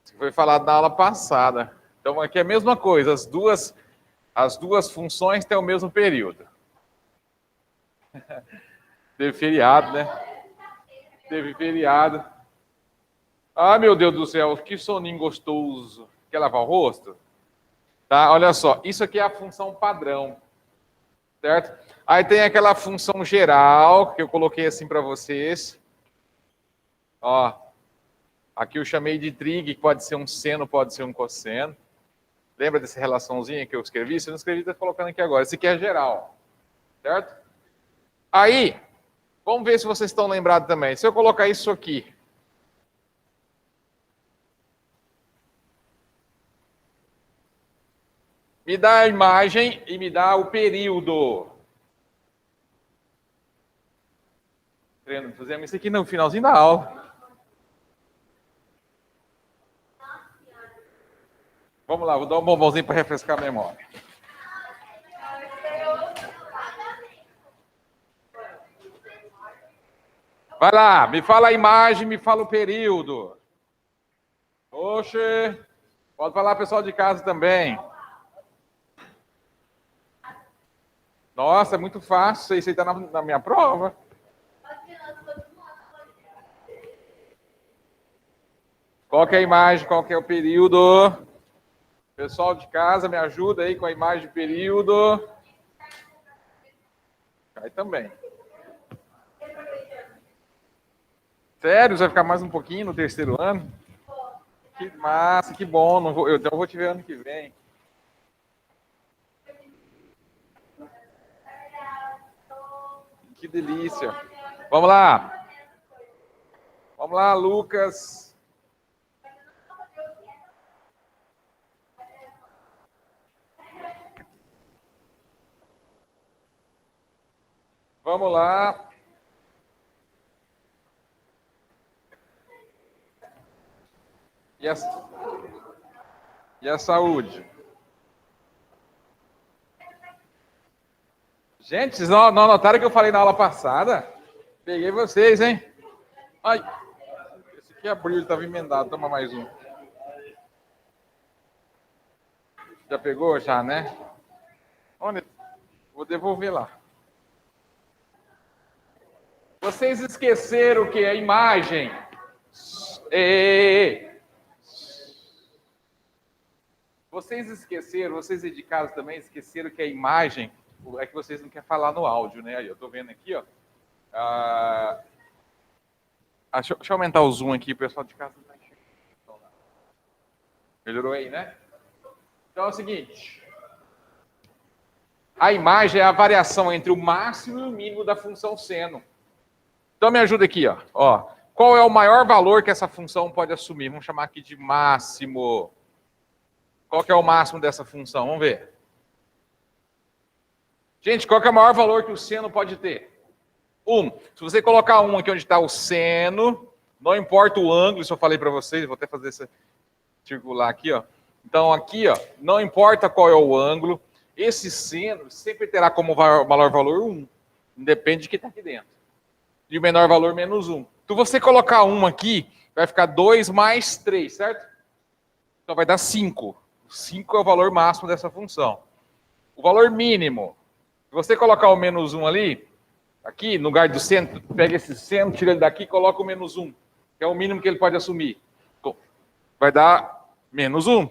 Isso foi falado na aula passada. Então, aqui é a mesma coisa. As duas funções têm o mesmo período. Teve feriado, né? Teve feriado. Ah, meu Deus do céu, que soninho gostoso. Quer lavar o rosto? Tá, olha só. Isso aqui é a função padrão. Certo? Aí tem aquela função geral, que eu coloquei assim para vocês. Ó. Aqui eu chamei de trig, que pode ser um seno, pode ser um cosseno. Lembra dessa relaçãozinha que eu escrevi? Se eu não escrevi, estou colocando aqui agora. Esse aqui é geral. Certo? Aí, vamos ver se vocês estão lembrados também. Se eu colocar isso aqui. Me dá a imagem e me dá o período. Fizemos isso aqui no finalzinho da aula. Vamos lá, vou dar um bombonzinho para refrescar a memória. Vai lá, me fala a imagem, me fala o período. Oxe, pode falar pessoal de casa também. Nossa, é muito fácil, isso aí está na minha prova. Qual que é a imagem, qual que é o período? Pessoal de casa, me ajuda aí com a imagem de período. Aí também. Sério? Você vai ficar mais um pouquinho no terceiro ano? Que massa, que bom. Não vou, eu vou te ver ano que vem. Que delícia. Vamos lá. Vamos lá, Lucas. Vamos lá. E a saúde? Gente, vocês não notaram que eu falei na aula passada? Peguei vocês, hein? Ai, esse aqui abriu, ele estava emendado. Toma mais um. Já pegou? Já, né? Onde? Vou devolver lá. Vocês esqueceram o que? A imagem. Vocês esqueceram, vocês aí de casa também esqueceram que a imagem é que vocês não querem falar no áudio, né? Aí eu tô vendo aqui, ó. Deixa eu aumentar o zoom aqui, o pessoal de casa não está enxergando. Melhorou aí, né? Então é o seguinte. A imagem é a variação entre o máximo e o mínimo da função seno. Então me ajuda aqui, ó. Qual é o maior valor que essa função pode assumir? Vamos chamar aqui de máximo. Qual que é o máximo dessa função? Vamos ver. Gente, qual que é o maior valor que o seno pode ter? 1. Se você colocar 1 aqui onde está o seno, não importa o ângulo, isso eu falei para vocês, vou até fazer esse circular aqui, ó. Então aqui, ó, não importa qual é o ângulo, esse seno sempre terá como maior valor 1. Independe de que está aqui dentro. E o menor valor, menos 1. Se você colocar 1 aqui, vai ficar 2 mais 3, certo? Então vai dar 5. 5 é o valor máximo dessa função. O valor mínimo, se você colocar o menos 1 ali, aqui no lugar do seno, pega esse seno, tira ele daqui e coloca o menos 1, que é o mínimo que ele pode assumir. Vai dar menos 1.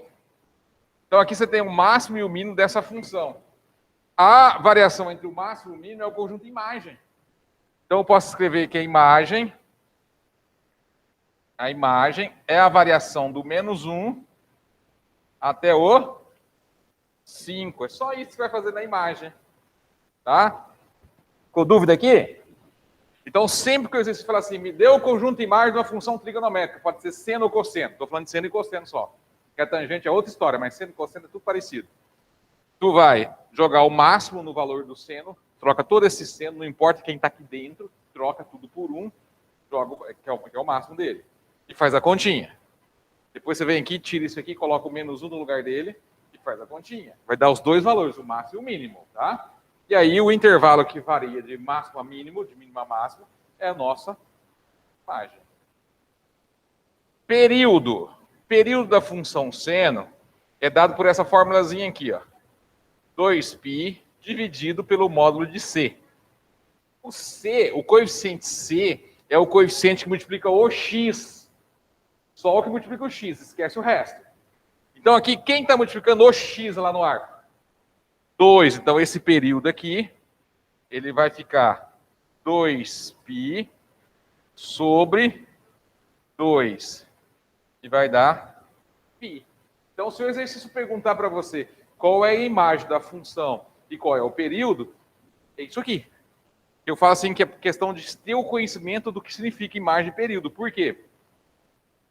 Então aqui você tem o máximo e o mínimo dessa função. A variação entre o máximo e o mínimo é o conjunto imagem. Então eu posso escrever que a imagem é a variação do menos 1 até o 5. É só isso que vai fazer na imagem. Tá? Ficou dúvida aqui? Então, sempre que o exercício fala assim, me dê o conjunto imagem de uma função trigonométrica, pode ser seno ou cosseno. Estou falando de seno e cosseno só. Que a tangente é outra história, mas seno e cosseno é tudo parecido. Tu vai jogar o máximo no valor do seno, troca todo esse seno, não importa quem está aqui dentro, troca tudo por 1, joga, que é o máximo dele. E faz a continha. Depois você vem aqui, tira isso aqui, coloca o menos 1 no lugar dele e faz a continha. Vai dar os dois valores, o máximo e o mínimo, tá? E aí o intervalo que varia de máximo a mínimo, de mínimo a máximo, é a nossa imagem. Período. Período da função seno é dado por essa formulazinha aqui, ó. 2π dividido pelo módulo de C. O C, o coeficiente C, é o coeficiente que multiplica o x. Só o que multiplica o x, esquece o resto. Então aqui, quem está multiplicando o x lá no arco? 2. Então esse período aqui, ele vai ficar 2π sobre 2. E vai dar π. Então se o exercício perguntar para você qual é a imagem da função e qual é o período, é isso aqui. Eu falo assim que é questão de ter o conhecimento do que significa imagem e período. Por quê?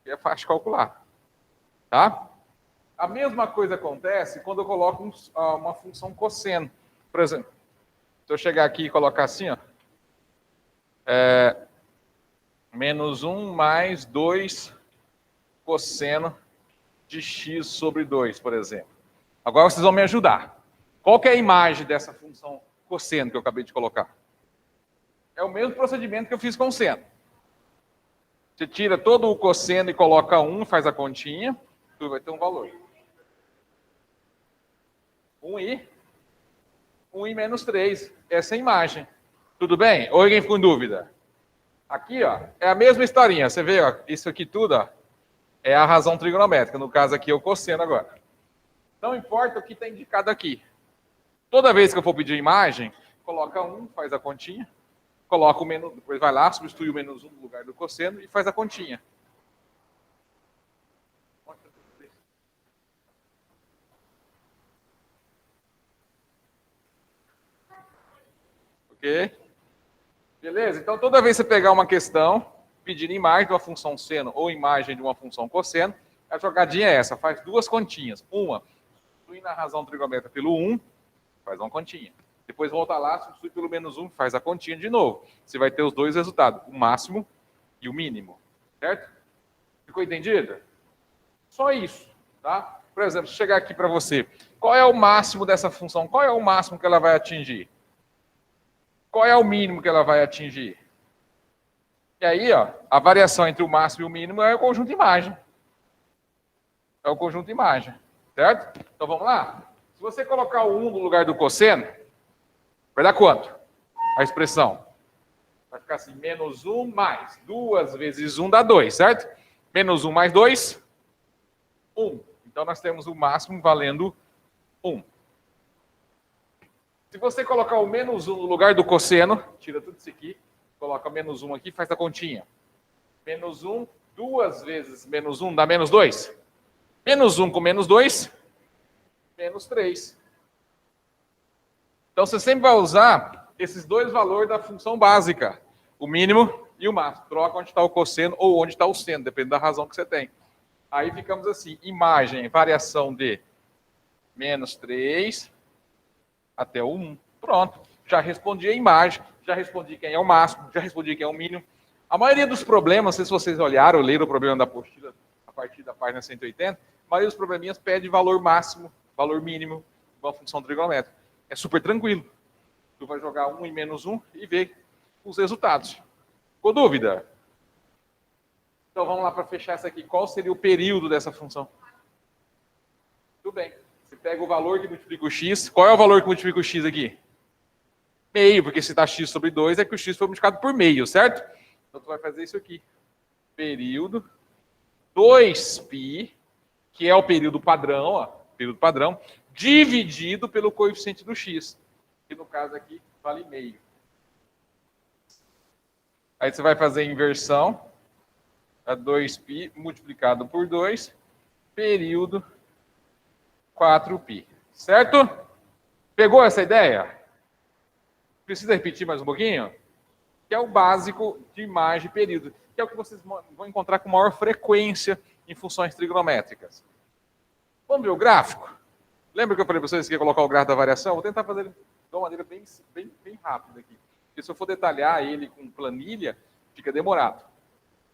É fácil de calcular. Tá? A mesma coisa acontece quando eu coloco uma função cosseno. Por exemplo, se eu chegar aqui e colocar assim, ó, menos 1 mais 2 cosseno de x sobre 2, por exemplo. Agora vocês vão me ajudar. Qual que é a imagem dessa função cosseno que eu acabei de colocar? É o mesmo procedimento que eu fiz com o seno. Você tira todo o cosseno e coloca 1, faz a continha, tu vai ter um valor. 1 e menos 3. Essa é a imagem. Tudo bem? Ou alguém ficou em dúvida? Aqui, ó, é a mesma historinha. Você vê, ó, isso aqui tudo, ó, é a razão trigonométrica. No caso aqui é o cosseno agora. Não importa o que está indicado aqui. Toda vez que eu for pedir imagem, coloca 1, faz a continha. Coloca o menos, depois vai lá, substitui o menos 1 no lugar do cosseno e faz a continha. Ok? Beleza? Então, toda vez que você pegar uma questão, pedir imagem de uma função seno ou imagem de uma função cosseno, a jogadinha é essa, faz duas continhas. Uma, substituindo a razão trigonométrica pelo 1, faz uma continha. Depois volta lá, substitui pelo menos 1, faz a continha de novo. Você vai ter os dois resultados, o máximo e o mínimo. Certo? Ficou entendido? Só isso. Tá? Por exemplo, se chegar aqui para você, qual é o máximo dessa função? Qual é o máximo que ela vai atingir? Qual é o mínimo que ela vai atingir? E aí, ó, a variação entre o máximo e o mínimo é o conjunto imagem. É o conjunto imagem. Certo? Então vamos lá? Se você colocar o 1 no lugar do cosseno, vai dar quanto? A expressão. Vai ficar assim, menos 1 mais 2 vezes 1 dá 2, certo? Menos 1 mais 2, 1. Então nós temos o máximo valendo 1. Se você colocar o menos 1 no lugar do cosseno, tira tudo isso aqui, coloca menos 1 aqui, faz a continha. Menos 1, 2 vezes menos 1 dá menos 2. Menos 1 com menos 2, menos 3. Então, você sempre vai usar esses dois valores da função básica, o mínimo e o máximo. Troca onde está o cosseno ou onde está o seno, depende da razão que você tem. Aí ficamos assim, imagem, variação de menos 3 até o 1. Pronto, já respondi a imagem, já respondi quem é o máximo, já respondi quem é o mínimo. A maioria dos problemas, não sei se vocês olharam ou leram o problema da apostila a partir da página 180, a maioria dos probleminhas pede valor máximo, valor mínimo de uma função trigonométrica. É super tranquilo. Tu vai jogar 1 e menos 1 e ver os resultados. Ficou dúvida? Então vamos lá para fechar essa aqui. Qual seria o período dessa função? Tudo bem. Você pega o valor que multiplica o x. Qual é o valor que multiplica o x aqui? Meio, porque se está x sobre 2 é que o x foi multiplicado por meio, certo? Então tu vai fazer isso aqui. Período 2π, que é o período padrão, ó, período padrão, dividido pelo coeficiente do x, que no caso aqui vale meio. Aí você vai fazer a inversão, a 2π multiplicado por 2, período 4π. Certo? Pegou essa ideia? Precisa repetir mais um pouquinho? Que é o básico de imagem e período, que é o que vocês vão encontrar com maior frequência em funções trigonométricas. Vamos ver o gráfico? Lembra que eu falei para vocês que ia colocar o gráfico da variação? Vou tentar fazer de uma maneira bem rápida aqui. Porque se eu for detalhar ele com planilha, fica demorado.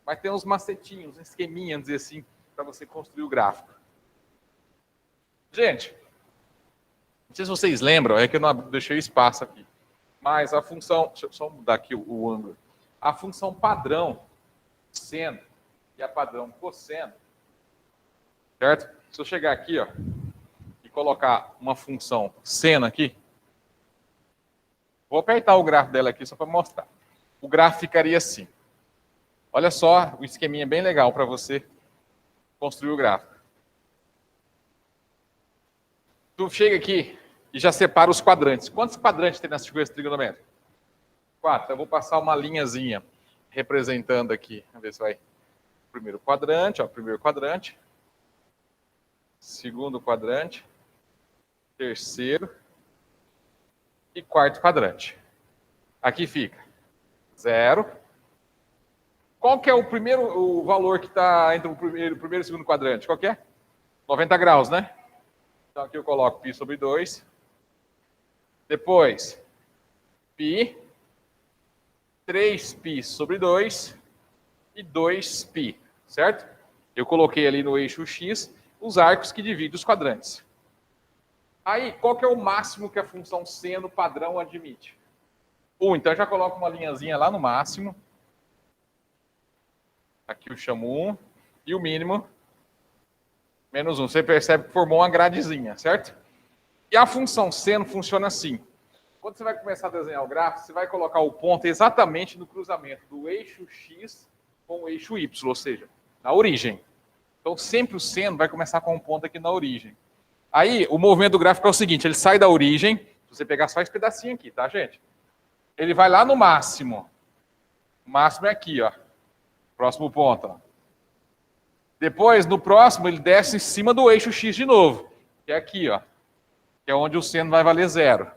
Mas tem uns macetinhos, um esqueminha, dizer assim, para você construir o gráfico. Gente, não sei se vocês lembram, é que eu não deixei espaço aqui. Mas a função, deixa eu só mudar aqui o ângulo. A função padrão seno e a padrão cosseno, certo? Se eu chegar aqui, ó, e colocar uma função seno aqui, vou apertar o gráfico dela aqui só para mostrar. O gráfico ficaria assim. Olha só, o esqueminha é bem legal para você construir o gráfico. Tu chega aqui e já separa os quadrantes. Quantos quadrantes tem nessa figura trigonométrica? 4. Então, eu vou passar uma linhazinha representando aqui. Vamos ver se vai. Primeiro quadrante, ó, primeiro quadrante. Segundo quadrante. Terceiro. E quarto quadrante. Aqui fica 0. Qual que é o valor que está entre o primeiro e o segundo quadrante? Qual que é? 90 graus, né? Então aqui eu coloco π sobre 2. Depois, π, 3π sobre 2 e 2π, certo? Eu coloquei ali no eixo x os arcos que dividem os quadrantes. Aí, qual que é o máximo que a função seno padrão admite? 1. Então, eu já coloco uma linhazinha lá no máximo. Aqui eu chamo 1. E o mínimo, menos 1. Você percebe que formou uma gradezinha, certo? E a função seno funciona assim. Quando você vai começar a desenhar o gráfico, você vai colocar o ponto exatamente no cruzamento do eixo x com o eixo y, ou seja, na origem. Então, sempre o seno vai começar com um ponto aqui na origem. Aí, o movimento do gráfico é o seguinte, ele sai da origem, se você pegar só esse pedacinho aqui, tá, gente? Ele vai lá no máximo. O máximo é aqui, ó. Próximo ponto, ó. Depois, no próximo, ele desce em cima do eixo x de novo, que é aqui, ó. Que é onde o seno vai valer 0.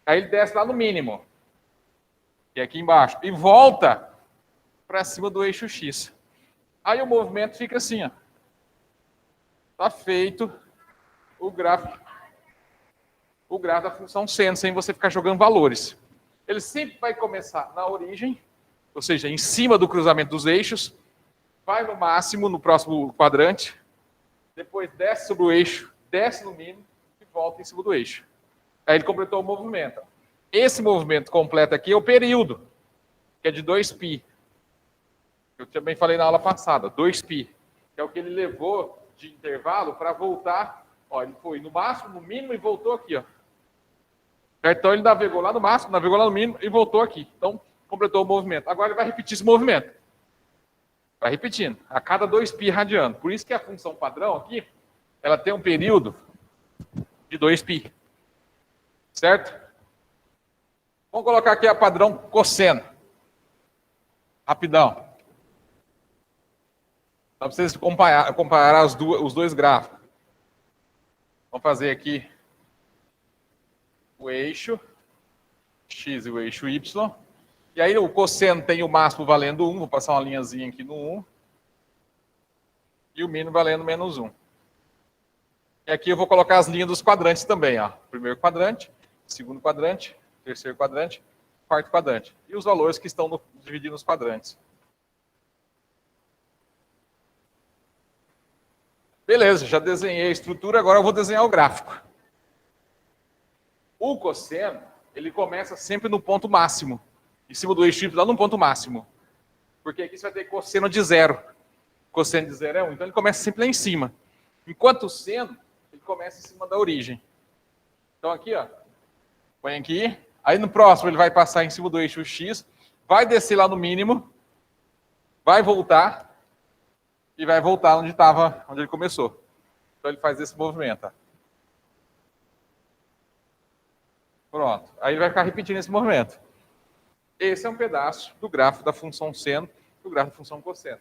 Aí ele desce lá no mínimo, que é aqui embaixo, e volta para cima do eixo x. Aí o movimento fica assim, ó. Tá feito o gráfico da função seno, sem você ficar jogando valores. Ele sempre vai começar na origem, ou seja, em cima do cruzamento dos eixos, vai no máximo, no próximo quadrante, depois desce sobre o eixo, desce no mínimo e volta em cima do eixo. Aí ele completou o movimento. Esse movimento completo aqui é o período, que é de 2π. Eu também falei na aula passada, 2π, que é o que ele levou de intervalo para voltar. Ó, ele foi no máximo, no mínimo e voltou aqui, ó. Então ele navegou lá no máximo, navegou lá no mínimo e voltou aqui. Então, completou o movimento. Agora ele vai repetir esse movimento. Vai repetindo, a cada 2π radiano. Por isso que a função padrão aqui, ela tem um período de 2π. Certo? Vamos colocar aqui a padrão cosseno. Rapidão. Para vocês comparar os dois gráficos. Vamos fazer aqui o eixo X e o eixo Y. E aí o cosseno tem o máximo valendo 1, vou passar uma linhazinha aqui no 1. E o mínimo valendo menos 1. E aqui eu vou colocar as linhas dos quadrantes também, ó. Primeiro quadrante, segundo quadrante, terceiro quadrante, quarto quadrante. E os valores que estão divididos nos quadrantes. Beleza, já desenhei a estrutura, agora eu vou desenhar o gráfico. O cosseno, ele começa sempre no ponto máximo. Em cima do eixo Y, lá no ponto máximo. Porque aqui você vai ter cosseno de 0. Cosseno de 0 é 1. Então ele começa sempre lá em cima. Enquanto o seno, ele começa em cima da origem. Então aqui, ó. Põe aqui. Aí no próximo ele vai passar em cima do eixo X. Vai descer lá no mínimo. Vai voltar. E vai voltar onde estava, onde ele começou. Então ele faz esse movimento. Ó. Pronto. Aí ele vai ficar repetindo esse movimento. Esse é um pedaço do gráfico da função seno, do gráfico da função cosseno.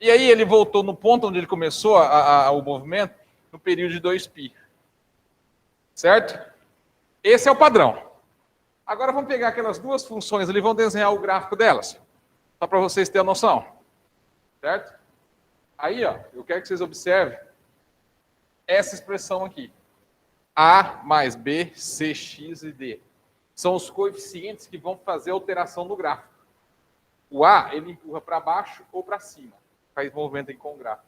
E aí ele voltou no ponto onde ele começou o movimento, no período de 2π. Certo? Esse é o padrão. Agora vamos pegar aquelas duas funções ali e vamos desenhar o gráfico delas. Só para vocês terem a noção. Certo? Aí, ó, eu quero que vocês observem essa expressão aqui. A mais B, C, X e D. São os coeficientes que vão fazer a alteração no gráfico. O A, ele empurra para baixo ou para cima. Faz movimento aqui com o gráfico.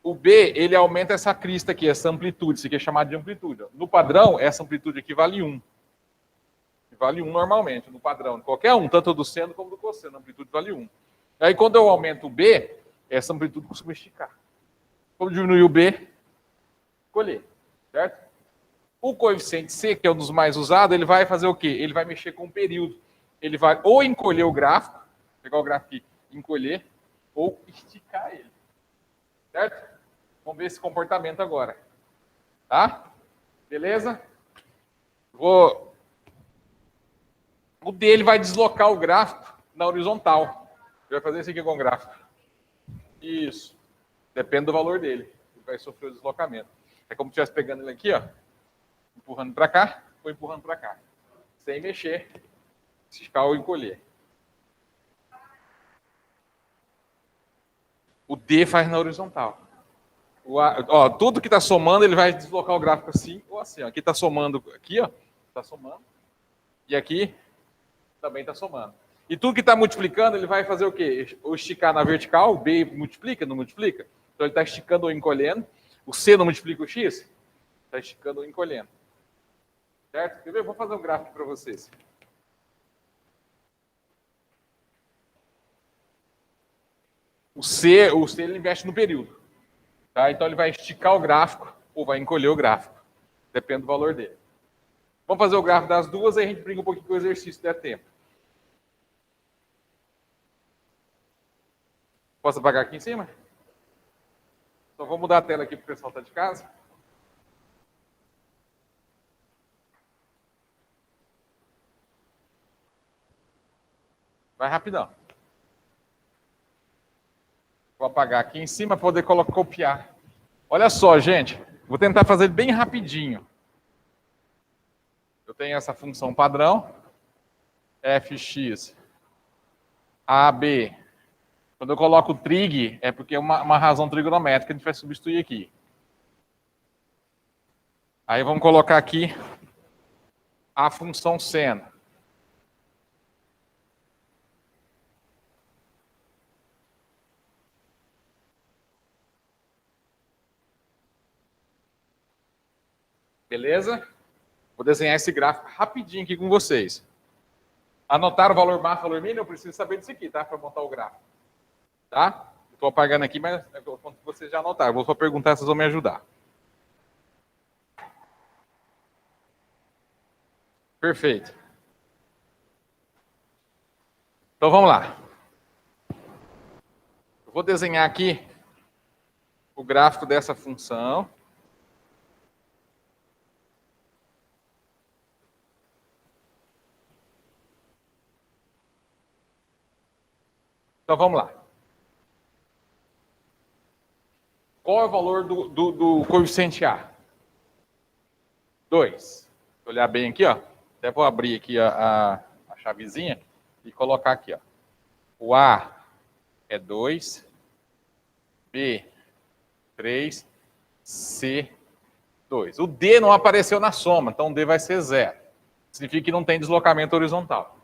O B, ele aumenta essa crista aqui, essa amplitude. Isso aqui é chamado de amplitude. No padrão, essa amplitude aqui vale 1. Vale 1 normalmente, no padrão. Qualquer um, tanto do seno como do cosseno. A amplitude vale 1. Aí quando eu aumento o B, essa amplitude costuma esticar. Quando diminuir o B, colher. Certo? O coeficiente C, que é um dos mais usados, ele vai fazer o quê? Ele vai mexer com o período. Ele vai ou encolher o gráfico, pegar o gráfico aqui, encolher, ou esticar ele. Certo? Vamos ver esse comportamento agora. Tá? Beleza? O dele vai deslocar o gráfico na horizontal. Ele vai fazer isso aqui com o gráfico. Isso. Depende do valor dele. Ele vai sofrer o deslocamento. É como se estivesse pegando ele aqui, ó. Empurrando para cá ou empurrando para cá. Sem mexer, esticar ou encolher. O D faz na horizontal. Ó, tudo que está somando, ele vai deslocar o gráfico assim ou assim. Ó. Aqui está somando, aqui, ó, está somando. E aqui também está somando. E tudo que está multiplicando, ele vai fazer o quê? Ou esticar na vertical, o B multiplica, não multiplica? Então ele está esticando ou encolhendo. O C não multiplica o X? Está esticando ou encolhendo. Certo? Quer ver? Vou fazer um gráfico para vocês. O C ele investe no período. Tá? Então ele vai esticar o gráfico ou vai encolher o gráfico. Depende do valor dele. Vamos fazer o gráfico das duas e a gente brinca um pouquinho com o exercício se der tempo. Posso apagar aqui em cima? Então vou mudar a tela aqui para o pessoal que está de casa. Vai rapidão. Vou apagar aqui em cima para poder copiar. Olha só, gente. Vou tentar fazer bem rapidinho. Eu tenho essa função padrão. fx AB. Quando eu coloco trig, é porque é uma razão trigonométrica que a gente vai substituir aqui. Aí vamos colocar aqui a função seno. Beleza? Vou desenhar esse gráfico rapidinho aqui com vocês. Anotaram o valor máximo e o valor mínimo? Eu preciso saber disso aqui, tá? Para montar o gráfico. Tá? Estou apagando aqui, mas vocês já anotaram. Vou só perguntar, vocês vão me ajudar. Perfeito. Então vamos lá. Eu vou desenhar aqui o gráfico dessa função. Então vamos lá. Qual é o valor do coeficiente A? 2. Vou olhar bem aqui, ó. Até vou abrir aqui a chavezinha e colocar aqui, ó. O A é 2, B 3, C 2. O D não apareceu na soma, então o D vai ser 0. Significa que não tem deslocamento horizontal.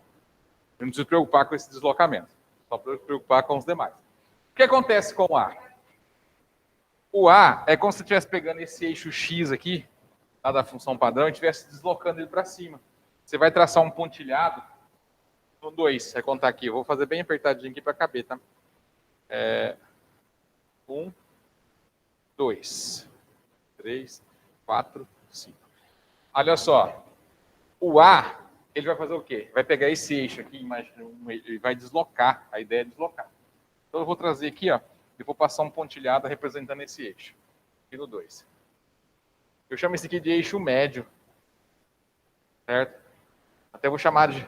Eu não preciso se preocupar com esse deslocamento. Só para se preocupar com os demais. O que acontece com o A? O A é como se você estivesse pegando esse eixo X aqui, lá da função padrão, e estivesse deslocando ele para cima. Você vai traçar um pontilhado no 2. Vai contar aqui. Eu vou fazer bem apertadinho aqui para caber, tá? 1, 2, 3, 4, 5. Olha só. O A, ele vai fazer o quê? Vai pegar esse eixo aqui, imagina, e vai deslocar. A ideia é deslocar. Então eu vou trazer aqui, ó, e vou passar um pontilhado representando esse eixo. Aqui no 2. Eu chamo esse aqui de eixo médio. Certo? Até vou chamar de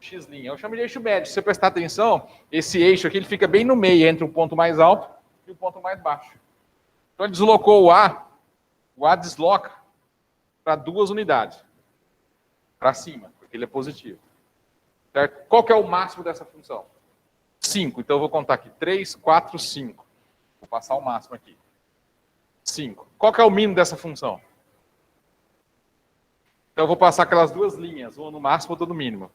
X'. Eu chamo de eixo médio. Se você prestar atenção, esse eixo aqui ele fica bem no meio, entre o ponto mais alto e o ponto mais baixo. Então ele deslocou o A desloca para 2 unidades. Para cima, porque ele é positivo. Certo? Qual que é o máximo dessa função? 5. Então eu vou contar aqui. 3, 4, 5. Vou passar o máximo aqui. 5. Qual que é o mínimo dessa função? Então eu vou passar aquelas duas linhas, uma no máximo, outra no mínimo.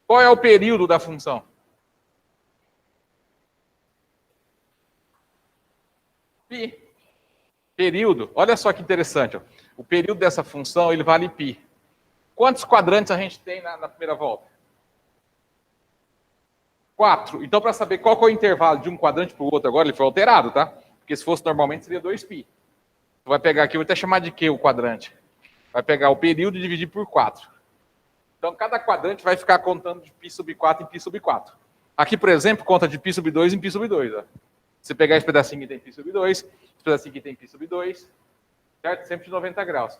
Qual é o período da função? Π. Período. Olha só que interessante. Ó. O período dessa função ele vale π. Quantos quadrantes a gente tem na primeira volta? 4. Então, para saber qual que é o intervalo de um quadrante para o outro agora, ele foi alterado, tá? Porque se fosse normalmente, seria 2π. Você vai pegar aqui, eu vou até chamar de Q o quadrante. Vai pegar o período e dividir por 4. Então, cada quadrante vai ficar contando de π sub 4 em π sub 4. Aqui, por exemplo, conta de π sub 2 em π sub 2. Ó. Você pegar esse pedacinho que tem π sub 2, esse pedacinho que tem π sub 2, certo? Sempre de 90 graus.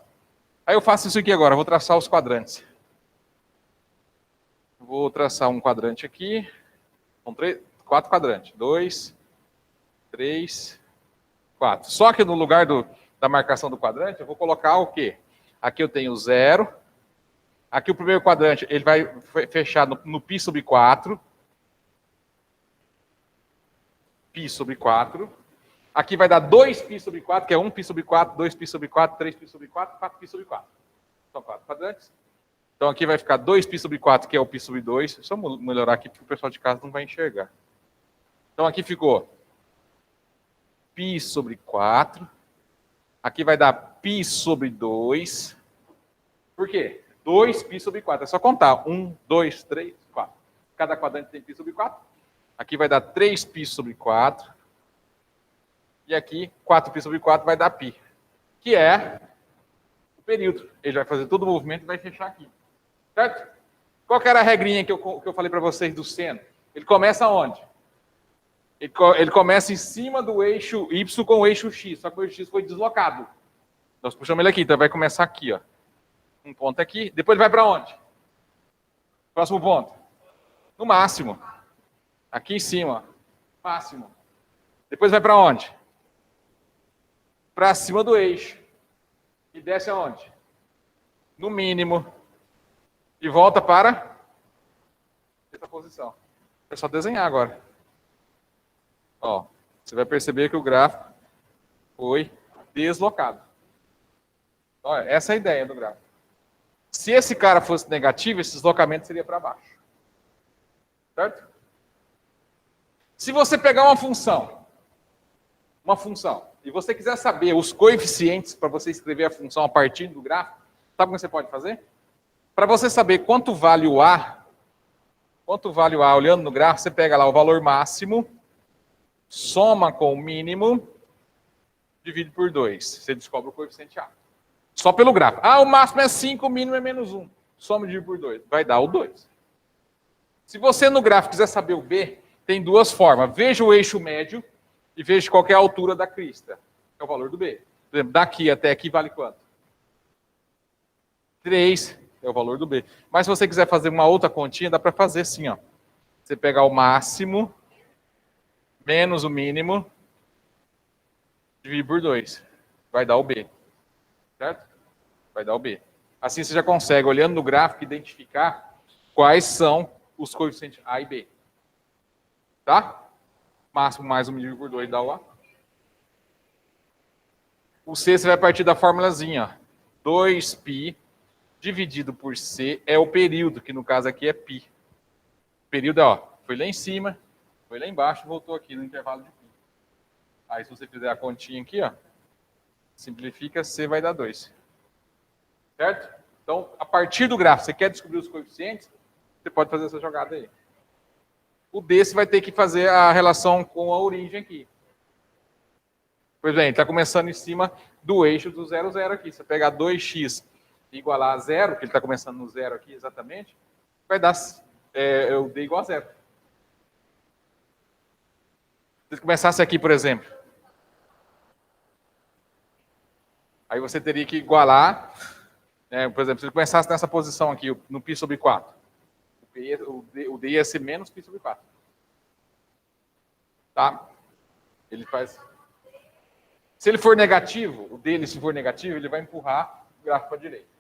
Aí eu faço isso aqui agora, vou traçar os quadrantes. Vou traçar um quadrante aqui. São 4 quadrantes. 2, 3, 4. Só que no lugar da marcação do quadrante, eu vou colocar o quê? Aqui eu tenho 0. Aqui o primeiro quadrante, ele vai fechar no π sub 4. π sub 4. Aqui vai dar 2π sub 4, que é 1π sub 4, 2π sub 4, 3π sub 4, 4π sub 4. São 4 quadrantes. Então aqui vai ficar 2π sub 4, que é o π sub 2. Só melhorar aqui, porque o pessoal de casa não vai enxergar. Então aqui ficou π sobre 4. Aqui vai dar π sobre 2. Por quê? 2π sobre 4. É só contar. 1, 2, 3, 4. Cada quadrante tem π sobre 4. Aqui vai dar 3π sobre 4. E aqui, 4π sobre 4 vai dar π. Que é o período. Ele vai fazer todo o movimento e vai fechar aqui. Certo? Qual que era a regrinha que eu falei para vocês do seno? Ele começa onde? Ele começa em cima do eixo Y com o eixo X. Só que o eixo X foi deslocado. Nós puxamos ele aqui. Então vai começar aqui, ó. Um ponto aqui. Depois ele vai para onde? Próximo ponto. No máximo. Aqui em cima. Máximo. Depois vai para onde? Para cima do eixo. E desce aonde? No mínimo. E volta para essa posição. É só desenhar agora. Ó, você vai perceber que o gráfico foi deslocado. Olha, essa é a ideia do gráfico. Se esse cara fosse negativo, esse deslocamento seria para baixo. Certo? Se você pegar uma função, e você quiser saber os coeficientes para você escrever a função a partir do gráfico, sabe o que você pode fazer? Para você saber quanto vale o A, olhando no gráfico, você pega lá o valor máximo, soma com o mínimo, divide por 2. Você descobre o coeficiente A. Só pelo gráfico. Ah, o máximo é 5, o mínimo é menos 1. Soma e divide por 2. Vai dar o 2. Se você no gráfico quiser saber o B, tem duas formas. Veja o eixo médio e veja qual que é a altura da crista. É o valor do B. Por exemplo, daqui até aqui vale quanto? 3 é o valor do B. Mas se você quiser fazer uma outra continha, dá para fazer assim, ó. você pegar o máximo menos o mínimo, dividir por 2. Vai dar o B. Certo? Vai dar o B. Assim você já consegue, olhando no gráfico, identificar quais são os coeficientes A e B. Tá? Máximo mais o mínimo por 2 dá o A. O C você vai partir da formulazinha. 2π dividido por C é o período, que no caso aqui é π. O período é, ó, foi lá em cima, foi lá embaixo e voltou aqui no intervalo de π. Aí se você fizer a continha aqui, ó, simplifica, C vai dar 2. Certo? Então, a partir do gráfico, você quer descobrir os coeficientes, você pode fazer essa jogada aí. O D você vai ter que fazer a relação com a origem aqui. Pois bem, está começando em cima do eixo do 0, 0 aqui. Você pegar 2x e igualar a 0, que ele está começando no 0 aqui exatamente, vai dar o D igual a 0. Se ele começasse aqui, por exemplo, aí você teria que igualar, por exemplo, se ele começasse nessa posição aqui, no π sobre 4, o D ia ser menos π sobre 4. Tá? Ele faz... Se ele for negativo, o dele, se for negativo, ele vai empurrar o gráfico para a direita.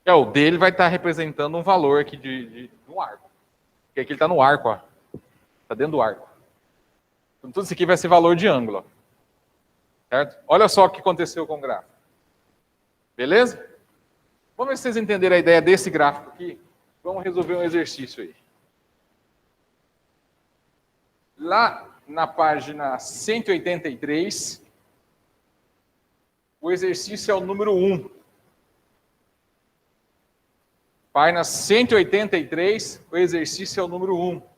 O dele vai estar representando um valor aqui de um arco. Porque aqui ele está no arco, ó. Está dentro do arco. Então, tudo isso aqui vai ser valor de ângulo. Ó. Certo? Olha só o que aconteceu com o gráfico. Beleza? Vamos ver se vocês entenderam a ideia desse gráfico aqui. Vamos resolver um exercício aí. Lá na página 183, o exercício é o número 1. Página 183, o exercício é o número 1.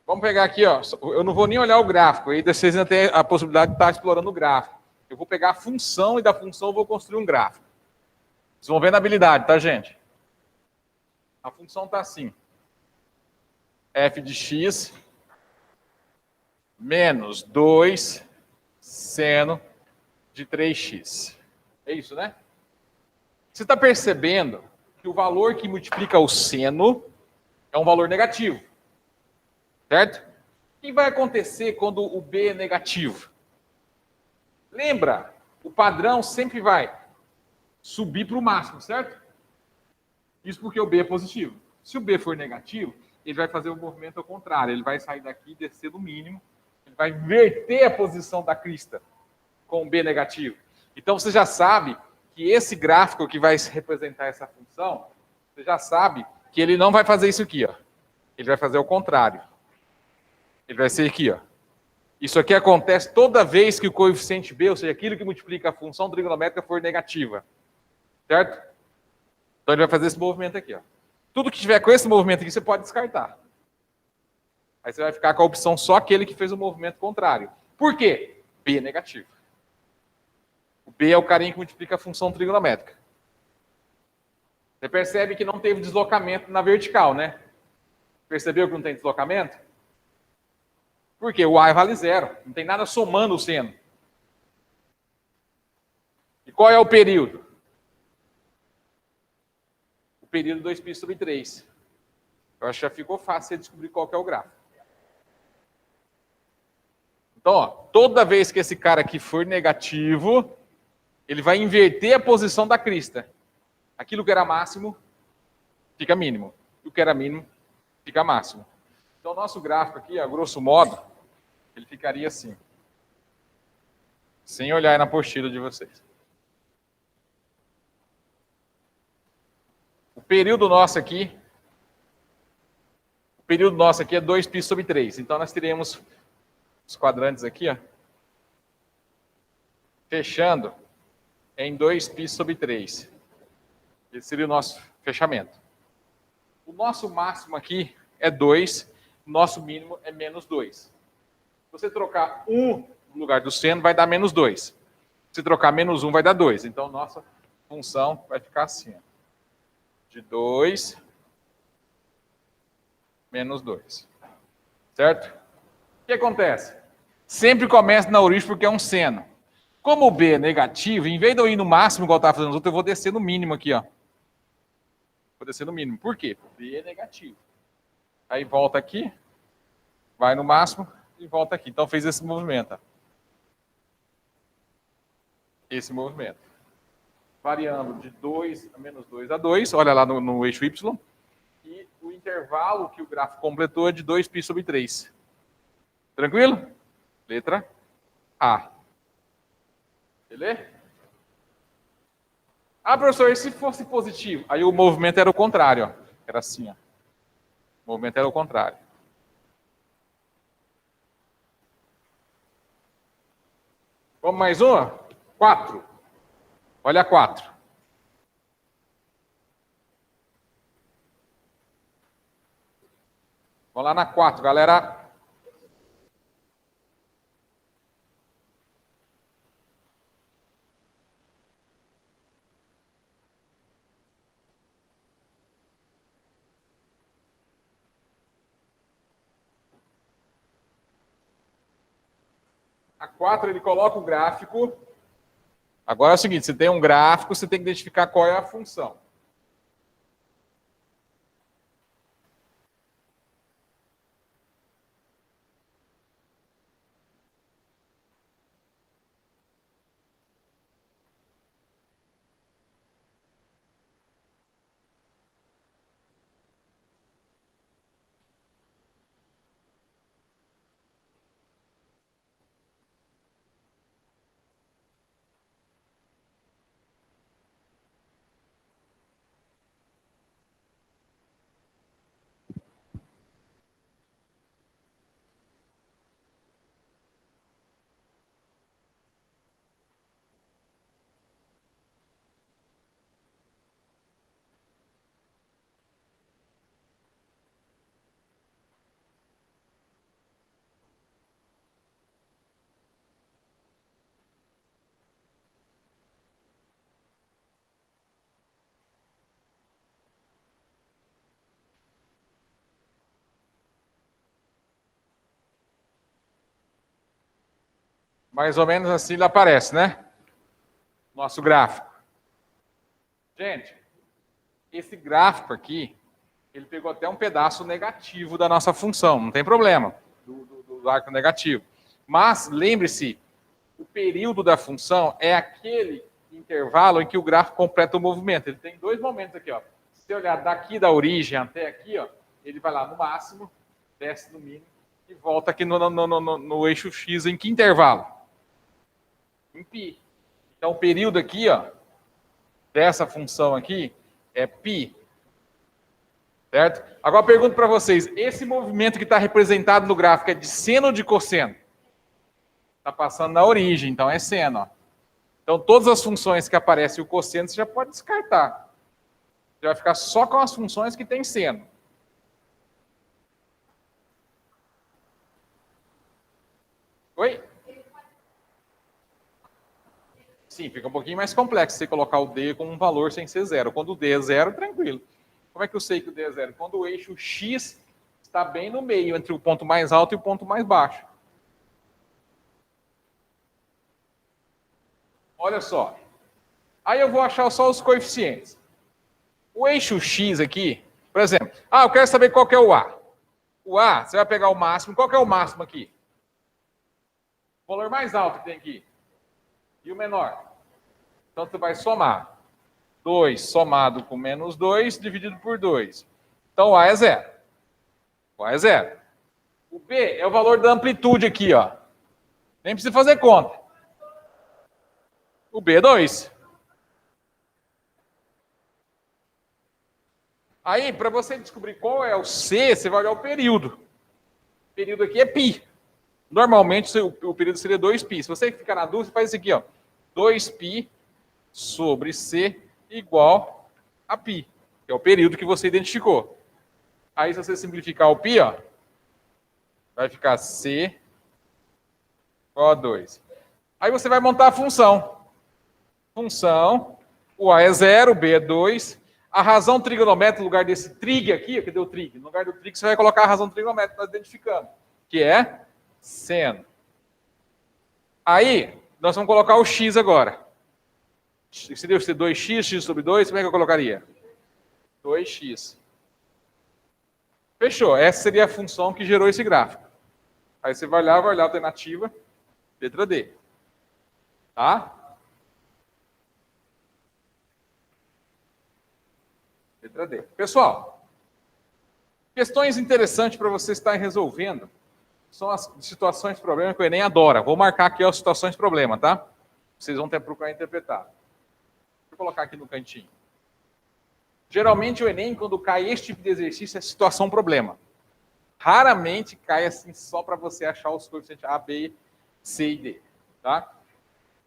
Vamos pegar aqui, ó. Eu não vou nem olhar o gráfico, aí vocês ainda têm a possibilidade de estar explorando o gráfico. Eu vou pegar a função e da função eu vou construir um gráfico. Vocês vão ver na habilidade, tá, gente? A função está assim. F de x menos 2 seno de 3x. É isso, né? Você está percebendo que o valor que multiplica o seno é um valor negativo. Certo? O que vai acontecer quando o B é negativo? Lembra, o padrão sempre vai subir para o máximo, certo? Isso porque o B é positivo. Se o B for negativo, ele vai fazer o movimento ao contrário. Ele vai sair daqui e descer do mínimo. Ele vai inverter a posição da crista com o B negativo. Então você já sabe que esse gráfico que vai representar essa função, você já sabe que ele não vai fazer isso aqui, ó. Ele vai fazer o contrário. Ele vai ser aqui, ó. Isso aqui acontece toda vez que o coeficiente B, ou seja, aquilo que multiplica a função trigonométrica, for negativa. Certo? Então ele vai fazer esse movimento aqui, ó. Tudo que tiver com esse movimento aqui, você pode descartar. Aí você vai ficar com a opção só aquele que fez o movimento contrário. Por quê? B é negativo. O B é o carinha que multiplica a função trigonométrica. Você percebe que não teve deslocamento na vertical, né? Percebeu que não tem deslocamento? Porque o A vale 0. Não tem nada somando o seno. E qual é o período? O período 2π sobre 3. Eu acho que já ficou fácil você descobrir qual que é o gráfico. Então, ó, toda vez que esse cara aqui for negativo, ele vai inverter a posição da crista. Aquilo que era máximo, fica mínimo. E o que era mínimo, fica máximo. Então, o nosso gráfico aqui, a grosso modo, ele ficaria assim. Sem olhar na apostila de vocês. O período nosso aqui é 2π sobre 3. Então, nós teremos os quadrantes aqui, ó, fechando em 2π sobre 3. Esse seria o nosso fechamento. O nosso máximo aqui é 2, o nosso mínimo é menos 2. Se você trocar 1 no lugar do seno, vai dar menos 2. Se trocar menos 1, vai dar 2. Então, nossa função vai ficar assim. Ó. De 2 menos 2. Certo? O que acontece? Sempre começa na origem porque é um seno. Como o B é negativo, em vez de eu ir no máximo, igual eu estava fazendo os outros, eu vou descer no mínimo aqui. Ó. Vou descer no mínimo. Por quê? B é negativo. Aí volta aqui, vai no máximo e volta aqui. Então fez esse movimento. Ó. Esse movimento. Variando de 2 a menos 2 a 2, olha lá no eixo Y. E o intervalo que o gráfico completou é de 2π sobre 3. Tranquilo? Letra A. Beleza? Ah, professor, e se fosse positivo? Aí o movimento era o contrário. Ó. Era assim. Ó. O movimento era o contrário. Vamos mais uma? 4. Olha a 4. Vamos lá na 4, galera. A 4, ele coloca o gráfico. Agora é o seguinte, você tem um gráfico, você tem que identificar qual é a função. Mais ou menos assim ele aparece, né? Nosso gráfico. Gente, esse gráfico aqui, ele pegou até um pedaço negativo da nossa função, não tem problema, do arco negativo. Mas, lembre-se, o período da função é aquele intervalo em que o gráfico completa o movimento. Ele tem 2 momentos aqui. Ó. Se você olhar daqui da origem até aqui, ó, ele vai lá no máximo, desce no mínimo e volta aqui no eixo X. Em que intervalo? Em π. Então, o período aqui, ó, dessa função aqui, é π. Certo? Agora, eu pergunto para vocês, esse movimento que está representado no gráfico é de seno ou de cosseno? Está passando na origem, então é seno. Ó. Então, todas as funções que aparecem o cosseno, você já pode descartar. Você vai ficar só com as funções que tem seno. Oi? Sim, fica um pouquinho mais complexo você colocar o D com um valor sem ser zero. Quando o D é zero, tranquilo. Como é que eu sei que o D é zero? Quando o eixo X está bem no meio, entre o ponto mais alto e o ponto mais baixo. Olha só. Aí eu vou achar só os coeficientes. O eixo X aqui, por exemplo, eu quero saber qual que é o A. O A, você vai pegar o máximo. Qual que é o máximo aqui? O valor mais alto que tem aqui. E o menor? Então, você vai somar. 2 somado com menos 2, dividido por 2. Então, o A é 0. O A é 0. O B é o valor da amplitude aqui, ó. Nem precisa fazer conta. O B é 2. Aí, para você descobrir qual é o C, você vai olhar o período. O período aqui é π. Normalmente, o período seria 2π. Se você ficar na dúvida, você faz isso aqui, ó. 2π sobre C igual a π, que é o período que você identificou. Aí, se você simplificar o π, ó, vai ficar C O2. Aí você vai montar a função. Função, o A é 0, o B é 2. A razão trigonométrica no lugar desse trig aqui, cadê o trig? No lugar do trig você vai colocar a razão trigonométrica que nós identificamos, que é seno. Aí, nós vamos colocar o x agora. Se deu 2x, x sobre 2, como é que eu colocaria? 2x. Fechou. Essa seria a função que gerou esse gráfico. Aí você vai olhar a alternativa, letra D. Tá? Letra D. Pessoal, questões interessantes para você estar resolvendo são as situações de problema que o Enem adora. Vou marcar aqui as situações de problema, tá? Vocês vão ter que procurar interpretar. Vou colocar aqui no cantinho. Geralmente o Enem, quando cai esse tipo de exercício, é situação problema. Raramente cai assim só para você achar os coeficientes A, B, C e D. Tá?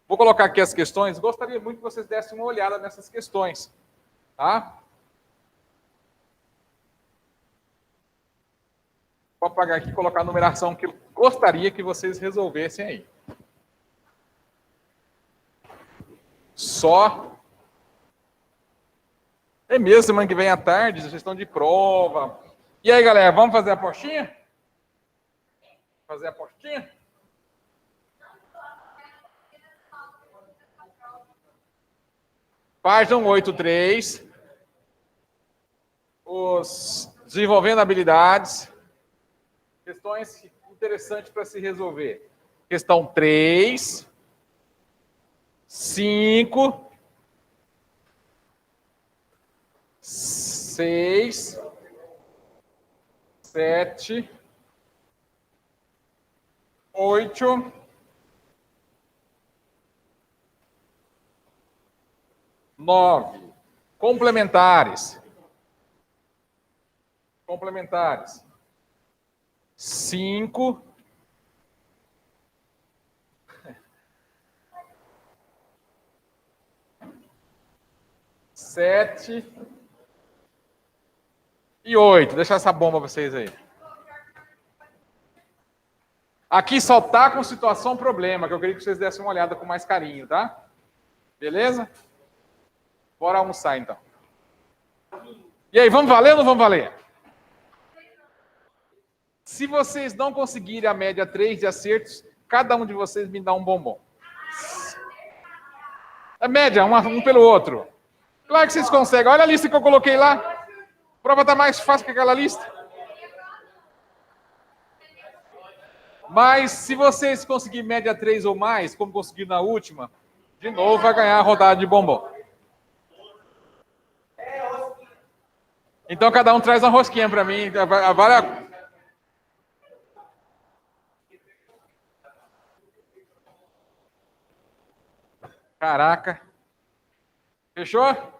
Vou colocar aqui as questões. Gostaria muito que vocês dessem uma olhada nessas questões. Tá? Vou apagar aqui e colocar a numeração que eu gostaria que vocês resolvessem aí. Só. É mesmo, semana que vem à tarde, vocês estão de prova. E aí, galera, vamos fazer a apostinha? Fazer a apostinha? Página 183. Os desenvolvendo habilidades. Questões interessantes para se resolver. Questão 3, 5, 6, 7, 8, 9. Complementares. Complementares. 5. 7 e 8. Vou deixar essa bomba para vocês aí. Aqui só tá com situação problema, que eu queria que vocês dessem uma olhada com mais carinho, tá? Beleza? Bora almoçar, então. E aí, vamos valer ou não vamos valer? Se vocês não conseguirem a média 3 de acertos, cada um de vocês me dá um bombom. A média, um pelo outro. Claro que vocês conseguem. Olha a lista que eu coloquei lá. A prova está mais fácil que aquela lista. Mas se vocês conseguirem média 3 ou mais, como conseguiram na última, de novo vai ganhar a rodada de bombom. Então cada um traz uma rosquinha para mim. Caraca. Fechou?